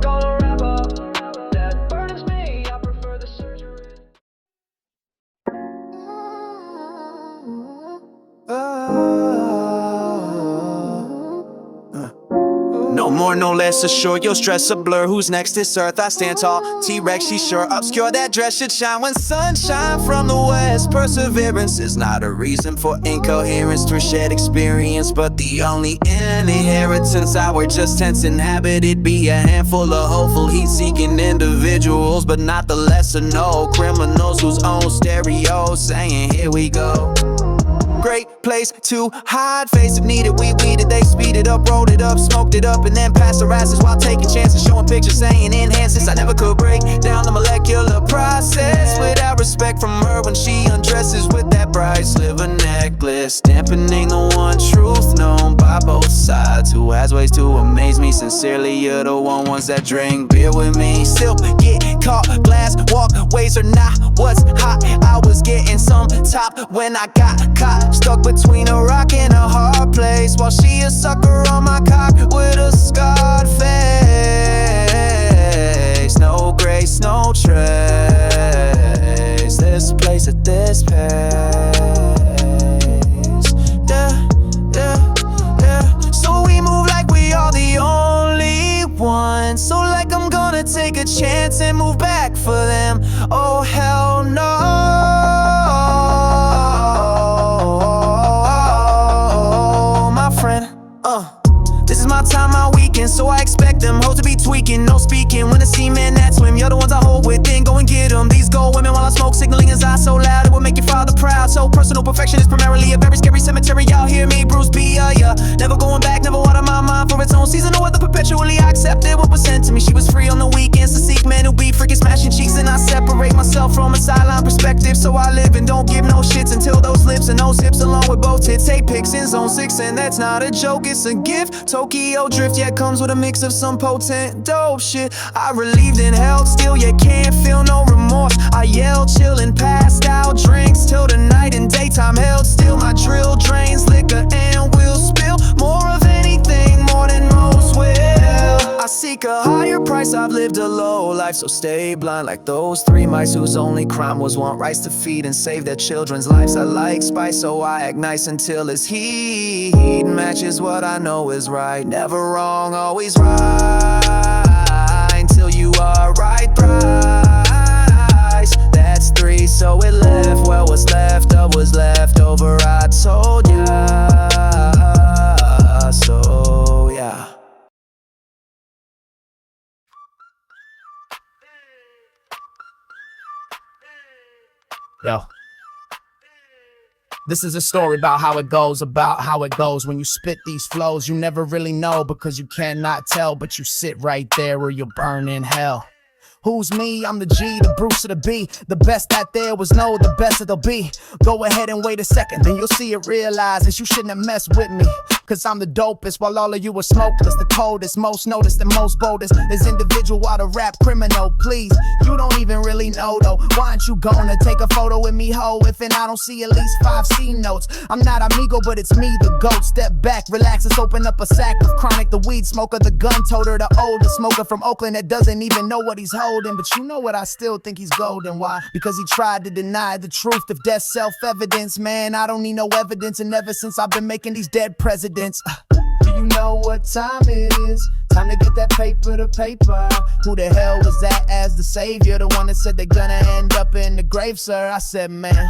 Gonna wrap up. That burns me, I prefer the surgery. No more, no less assured, your stress a blur. Who's next this earth? I stand tall, T-Rex, she sure obscure. That dress should shine when sunshine from the west. Perseverance is not a reason for incoherence through shared experience, but the only inheritance. Our just tense inhabited be a handful of hopeful heat-seeking individuals, but not the lesser known criminals whose own stereo saying, here we go. Great place to hide, face if needed. We weeded, they speed it up, rolled it up, smoked it up, and then passed the asses while taking chances, showing pictures saying enhances. I never could break down the molecular process without respect from her when she undresses with that bright sliver necklace. Dampening the one truth known by both sides, who has ways to amaze me. Sincerely, you're the ones that drink beer with me. Still get caught, glass walkways are not what's hot. I was getting some top when I got caught, stuck between a rock and a hard place, while she a sucker on my cock with a scarred face. No grace, no trace. This place at this pace. Yeah, yeah, yeah. So we move like we are the only ones. So like I'm gonna take a chance and move back for them. Oh hell no. weekend, so I expect them hoes to be tweaking, no speaking. When I see men that swim, you're the ones I hold with, then go and get them. These gold women while I smoke, signaling his eyes so loud it will make your father proud. So personal perfection is primarily a very scary cemetery. Y'all hear me, Bruce B, yeah. Never going back, never water my mind for its own season. No weather perpetually, I accepted what was sent to me. She was free on the weekends to seek men who be freaking smashing cheeks, and I separate myself from a sideline perspective. So I live and don't give no shits until those lips and those hips along with both tits take pics in zone 6, and that's not a joke, it's a gift. Tokyo drift, yeah, comes with a mix of some potent dope shit. I relieved in hell, still you can't feel no remorse. I yelled, chillin', passed out, drinks till the night and daytime held still. My drill drains liquor and will spill more of anything, more than most will. I seek a higher price, I've lived a low life, so stay blind like those 3 mice whose only crime was want rice to feed and save their children's lives. I like spice, so I act nice until his heat matches what I know is right. Never wrong, always right, until you are right thrice. That's 3, so it left. Well, what's left of was left over, I told ya. So yeah. Yo, this is a story about how it goes, when you spit these flows. You never really know because you cannot tell, but you sit right there or you'll burn in hell. Who's me? I'm the G, the Bruce of the B. The best that there was, no, the best that there'll be. Go ahead and wait a second, then you'll see it, realize that you shouldn't have messed with me. Cause I'm the dopest while all of you are smokeless. The coldest, most noticed, and most boldest. This individual while the rap criminal, please. You don't even really know though. Why aren't you gonna take a photo with me, ho? If and I don't see at least 5 C notes. I'm not amigo, but it's me, the goat. Step back, relax, let's open up a sack of chronic. The weed smoker, the gun toter, the oldest smoker from Oakland that doesn't even know what he's holding. But you know what, I still think he's golden. Why? Because he tried to deny the truth of death, self-evidence. Man, I don't need no evidence, and ever since I've been making these dead presidents. Do you know what time it is? Time to get that paper to paper. Who the hell was that as the savior? The one that said they're gonna end up in the grave, sir. I said, man,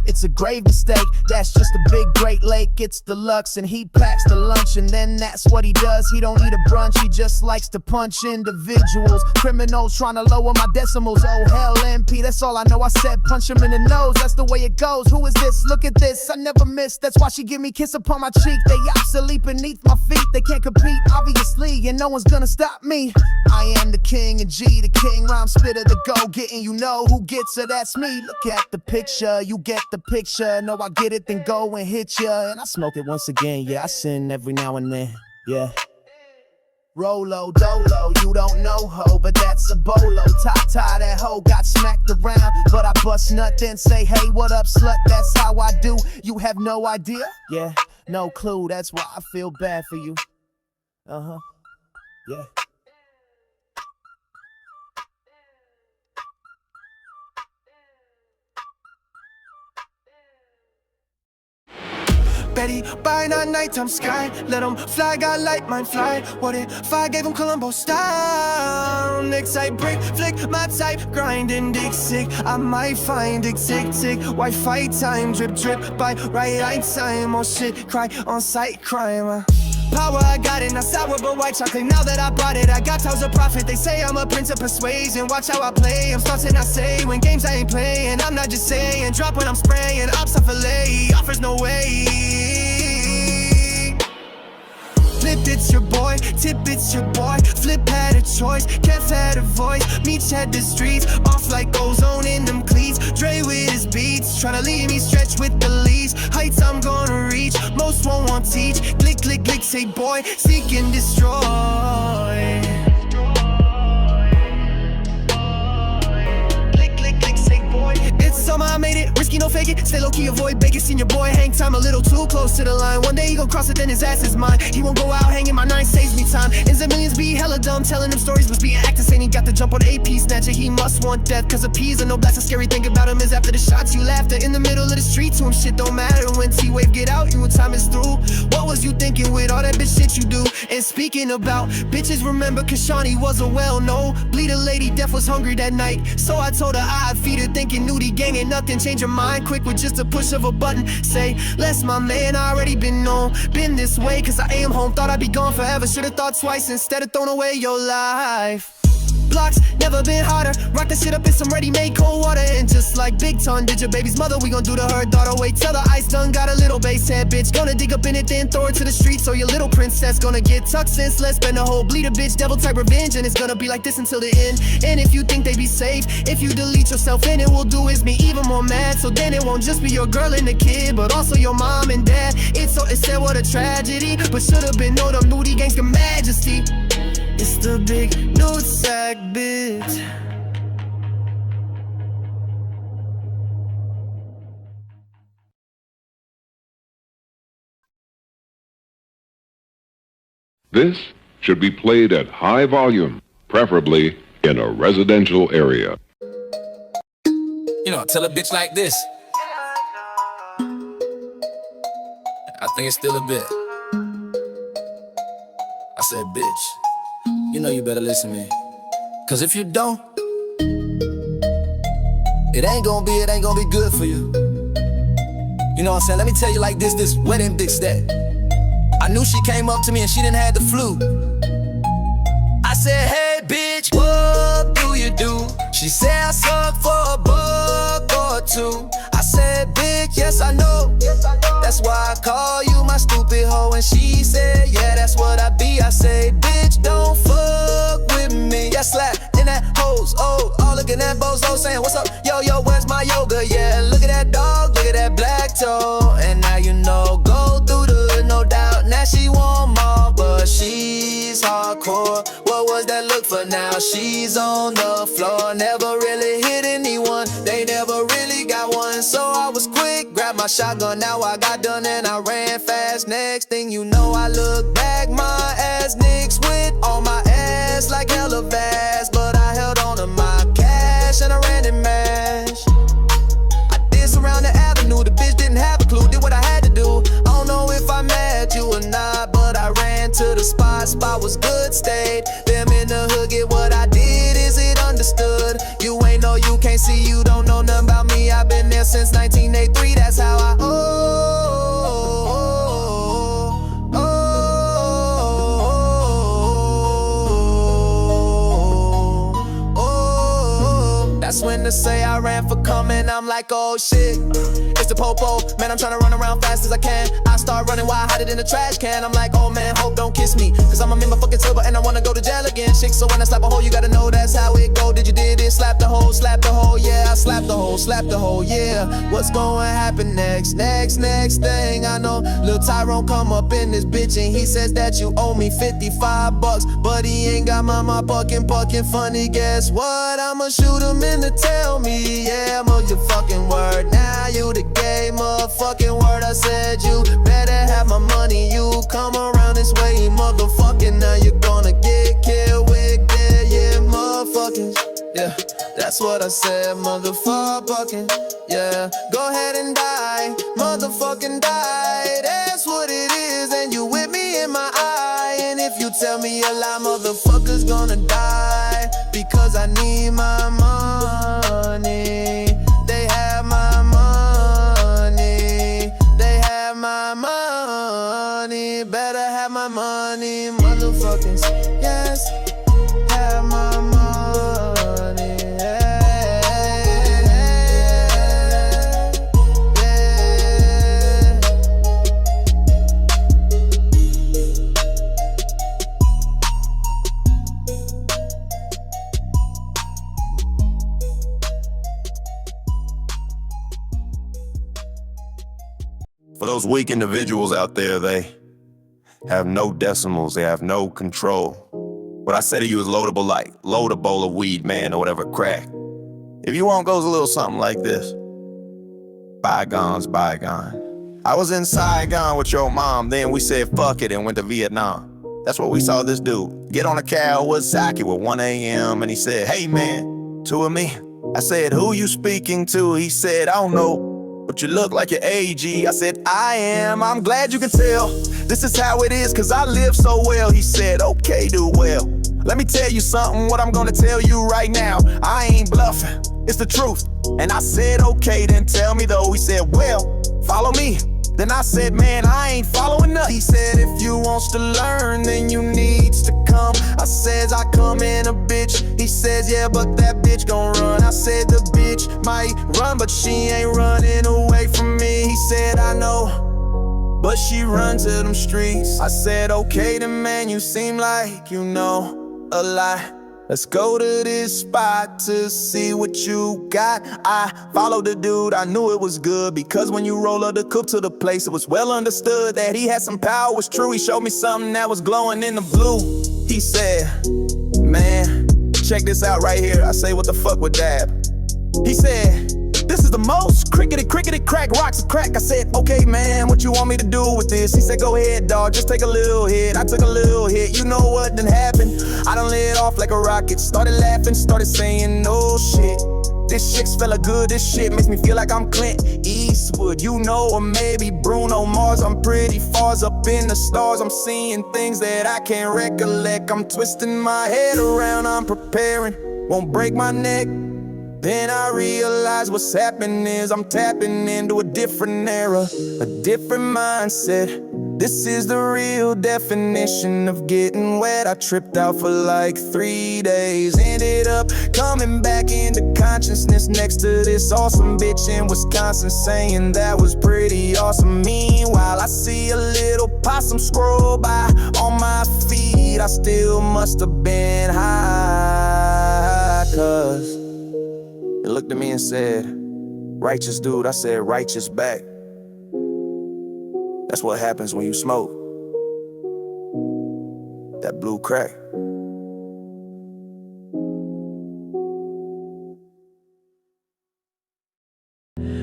it's a grave mistake. That's just a big Great Lake. It's deluxe and he packs the lunch, and then that's what he does. He don't eat a brunch, he just likes to punch individuals. Criminals trying to lower my decimals. Oh hell, MP, that's all I know. I said punch him in the nose, that's the way it goes. Who is this? Look at this, I never miss. That's why she give me kiss upon my cheek. They obsolete beneath my feet. They can't compete, obviously, and no one's gonna stop me. I am the king and G, the king rhyme spitter, the go-getting. You know who gets her, that's me. Look at the picture, you get the picture. No, I get it, then go and hit ya. And I smoke it once again, yeah, I sin every now and then, yeah. Rolo, dolo, you don't know ho, but that's a bolo. Tie, that hoe got smacked around, but I bust nut, then say, hey, what up, slut? That's how I do. You have no idea? Yeah, no clue, that's why I feel bad for you. Uh-huh, yeah. Betty, by night, nighttime sky. Let them fly, got light, mine fly. What if I gave them Columbo style? Next I break, flick, my type, grinding dick sick. I might find it, tick, tick. Wi-Fi time, drip, drip, by right time. Oh shit, cry on sight crime. Power, I got it, not sour but white chocolate. Now that I brought it, I got tons of profit. They say I'm a prince of persuasion. Watch how I play, I'm starting, I say. When games I ain't playing, I'm not just saying. Drop when I'm spraying, ops I fillet. Offers no way. Flip, it's your boy, tip, it's your boy. Flip had a choice, Kev had a voice. Meech had the streets, off like ozone in them cleats. Dre with his beats, tryna leave me stretched with the leaves. Heights I'm gonna reach, most won't want teach. Click, click, click, say boy, seek and destroy. It's summer, I made it, risky, no fake it. Stay low-key, avoid bacon, senior boy. Hang time a little too close to the line. One day he gon' cross it, then his ass is mine. He won't go out hanging, my 9 saves me time. Ends of millions be hella dumb, telling them stories, was being actors, ain't he got the jump on AP snatcher. He must want death, cause appease and no blast. The scary thing about him is after the shots you laughed at in the middle of the street to him. Shit don't matter when T-Wave get out, you when time is through. What was you thinking with all that bitch shit you do? And speaking about bitches, remember Kashani was a well-known bleeder lady. Death was hungry that night, so I told her I'd feed her. Thinking nudie gang ain't nothing, change her mind quick with just a push of a button. Say less, my man, I already been known. Been this way cause I am home, thought I'd be gone forever. Should've thought twice instead of throwing away your life. Blocks, never been harder. Rock that shit up in some ready-made cold water. And just like Big Ton did your baby's mother, we gon' do to her daughter. Wait till the ice done, got a little bass head, bitch. Gonna dig up in it, then throw it to the street. So your little princess gonna get tucked senseless. Spend a whole bleeder, bitch, devil type revenge. And it's gonna be like this until the end. And if you think they be safe, if you delete yourself in it, will do is me even more mad. So then it won't just be your girl and the kid, but also your mom and dad. It's said what a tragedy, but should've been known them nudie gangsta majesty. It's the big nude sack, bitch. This should be played at high volume, preferably in a residential area. You know, tell a bitch like this. I think it's still a bit. I said, bitch, you know you better listen to me. Cause if you don't, it ain't gonna be good for you. You know what I'm saying? Let me tell you like this wedding bitch that I knew she came up to me and she didn't have the flu. I said, hey bitch, what do you do? She said I suck for a buck or two. I said, bitch, yes I know. That's why I call you my stupid hoe. And she said, yeah, that's what I be. I say, bitch, don't fuck with me. Yeah, slap in that hose, oh, look at that bozo saying, what's up? Yo, where's my yoga? Yeah, look at that dog, look at that black toe. And now you know, go through the hood, no doubt. Now she want more, but she's hardcore. What was that look for now? She's on the floor, never really hit anyone. They never really got one, so I was quick, grabbed my shotgun. Now I got done and I ran fast. Next thing you know, I look back, my ass nicks with on my ass like hella fast. But I held on to my cash and I ran and mashed. I did surround the avenue, the bitch didn't have a clue, did what I had to do. I don't know if I met you or not, but I ran to the spot was good, stayed. Them in the hood get what I did, is it understood? You ain't know, you can't see, you don't know nothing about me. I've been there since 1983, that's how I That's when they say I ran for coming, I'm like, oh shit. It's the popo, man, I'm tryna run around fast as I can. I start running while I hide it in the trash can. I'm like, oh man, hope don't kiss me, cause I'm a member fucking silver and I wanna go to jail again. Chick, so when I slap a hole, you gotta know that's how it go. Did you did it? Slap the hole, yeah. I slap the hole, yeah. What's gonna happen next? Next thing I know, Lil Tyrone come up in this bitch and he says that you owe me $55, but he ain't got my bucking funny. Guess what? I'ma shoot him in the tell me, yeah, I'm your fucking word. Now you the gay motherfucking word. I said you better have my money. You come around this way, motherfucking. Now you're gonna get killed with dead, yeah, motherfucking. Yeah, that's what I said, motherfucking. Yeah, go ahead and die, motherfucking die. That's what it is, and you with me in my eye. And if you tell me a lie, motherfucker's gonna die, because I need my money. They have my money. They have my money. Better have my money, motherfuckers. Yes, have my money. For those weak individuals out there, they have no decimals, they have no control. What I say to you is loadable light, load a bowl of weed, man, or whatever crack. If you want, goes a little something like this. Bygones, bygone. I was in Saigon with your mom, then we said fuck it and went to Vietnam. That's what we saw this dude get on a Kawasaki with 1 a.m. and he said, "Hey man, two of me." I said, "Who you speaking to?" He said, "I don't know, but you look like your AG." I said, "I am, I'm glad you can tell. This is how it is, cause I live so well." He said, "Okay, dude, well, let me tell you something, what I'm gonna tell you right now. I ain't bluffing, it's the truth." And I said, "Okay, then tell me though." He said, "Well, follow me." Then I said, "Man, I ain't following nothing." He said, "If you wants to learn, then you needs to come." I says, "I come in a bitch." He says, "Yeah, but that bitch gon' run." I said, "The bitch might run, but she ain't running away from me." He said, "I know, but she runs to them streets." I said, "Okay then man, you seem like you know a lot. Let's go to this spot to see what you got." I followed the dude, I knew it was good, because when you roll up the coupe to the place, it was well understood that he had some power, it was true. He showed me something that was glowing in the blue. He said, "Man, check this out right here." I say, "What the fuck with that?" He said, "This is the most crickety crack rocks a crack." I said, "Okay man, what you want me to do with this?" He said, "Go ahead dog, just take a little hit." I took a little hit, you know what done happened? I done lit off like a rocket, started laughing, started saying, "Oh shit, this shit's fella good, this shit makes me feel like I'm Clint Eastwood, you know, or maybe Bruno Mars. I'm pretty far up in the stars, I'm seeing things that I can't recollect. I'm twisting my head around, I'm preparing, won't break my neck." Then I realize what's happening is I'm tapping into a different era, a different mindset. This is the real definition of getting wet. I tripped out for like 3 days, ended up coming back into consciousness next to this awesome bitch in Wisconsin, saying that was pretty awesome. Meanwhile, I see a little possum scroll by on my feed. I still must have been high, cause it looked at me and said, "Righteous dude." I said, "Righteous back." That's what happens when you smoke that blue crack.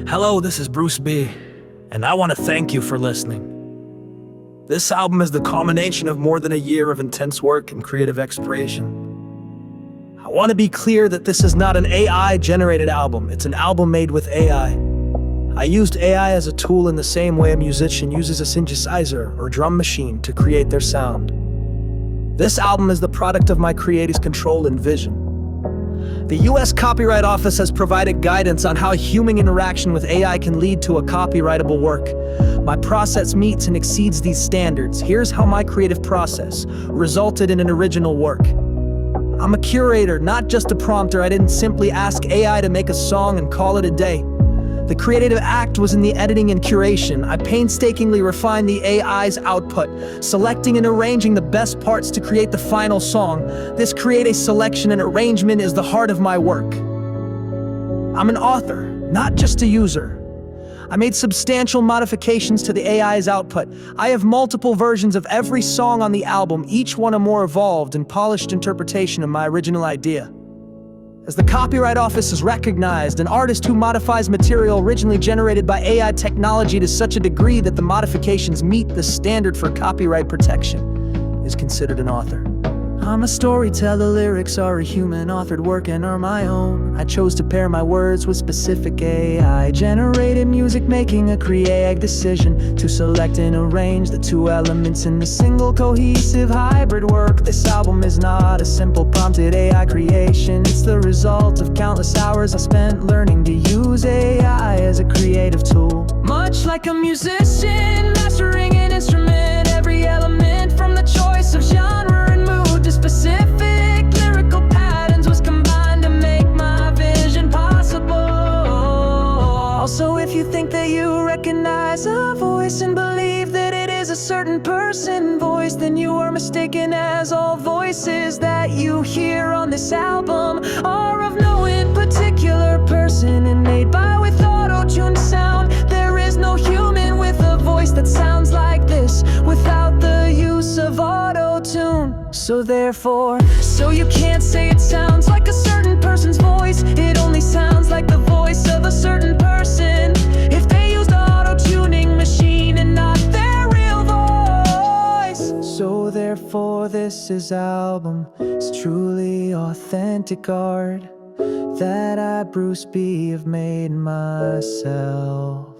Hello, this is Bruce B, and I want to thank you for listening. This album is the culmination of more than a year of intense work and creative exploration. I want to be clear that this is not an AI-generated album. It's an album made with AI. I used AI as a tool in the same way a musician uses a synthesizer or drum machine to create their sound. This album is the product of my creative control and vision. The US Copyright Office has provided guidance on how human interaction with AI can lead to a copyrightable work. My process meets and exceeds these standards. Here's how my creative process resulted in an original work. I'm a curator, not just a prompter. I didn't simply ask AI to make a song and call it a day. The creative act was in the editing and curation. I painstakingly refined the AI's output, selecting and arranging the best parts to create the final song. This creative selection and arrangement is the heart of my work. I'm an author, not just a user. I made substantial modifications to the AI's output. I have multiple versions of every song on the album, each one a more evolved and polished interpretation of my original idea. As the Copyright Office has recognized, an artist who modifies material originally generated by AI technology to such a degree that the modifications meet the standard for copyright protection is considered an author. I'm a storyteller, lyrics are a human-authored work and are my own. I chose to pair my words with specific AI-generated music, making a creative decision to select and arrange the two elements in a single cohesive hybrid work. This album is not a simple prompted AI creation. It's the result of countless hours I spent learning to use AI as a creative tool. Much like a musician mastering an instrument, every element from the choice of genre and mood to specific lyrical patterns was combined to make my vision possible. Also, if you think that you recognize a voice and believe that it is a certain person voice, then you are mistaken, as all voices that you hear on this album are of no in particular person and made by with auto-tuned sound. There is no human with a voice that sounds like this without the use of auto-tune. So therefore, you can't say it sounds like a certain person's voice. It only sounds like the voice of a certain person if they used the auto-tuning machine and not their real voice. So therefore, Bruce's album is truly authentic art that I, Bruce B, have made myself.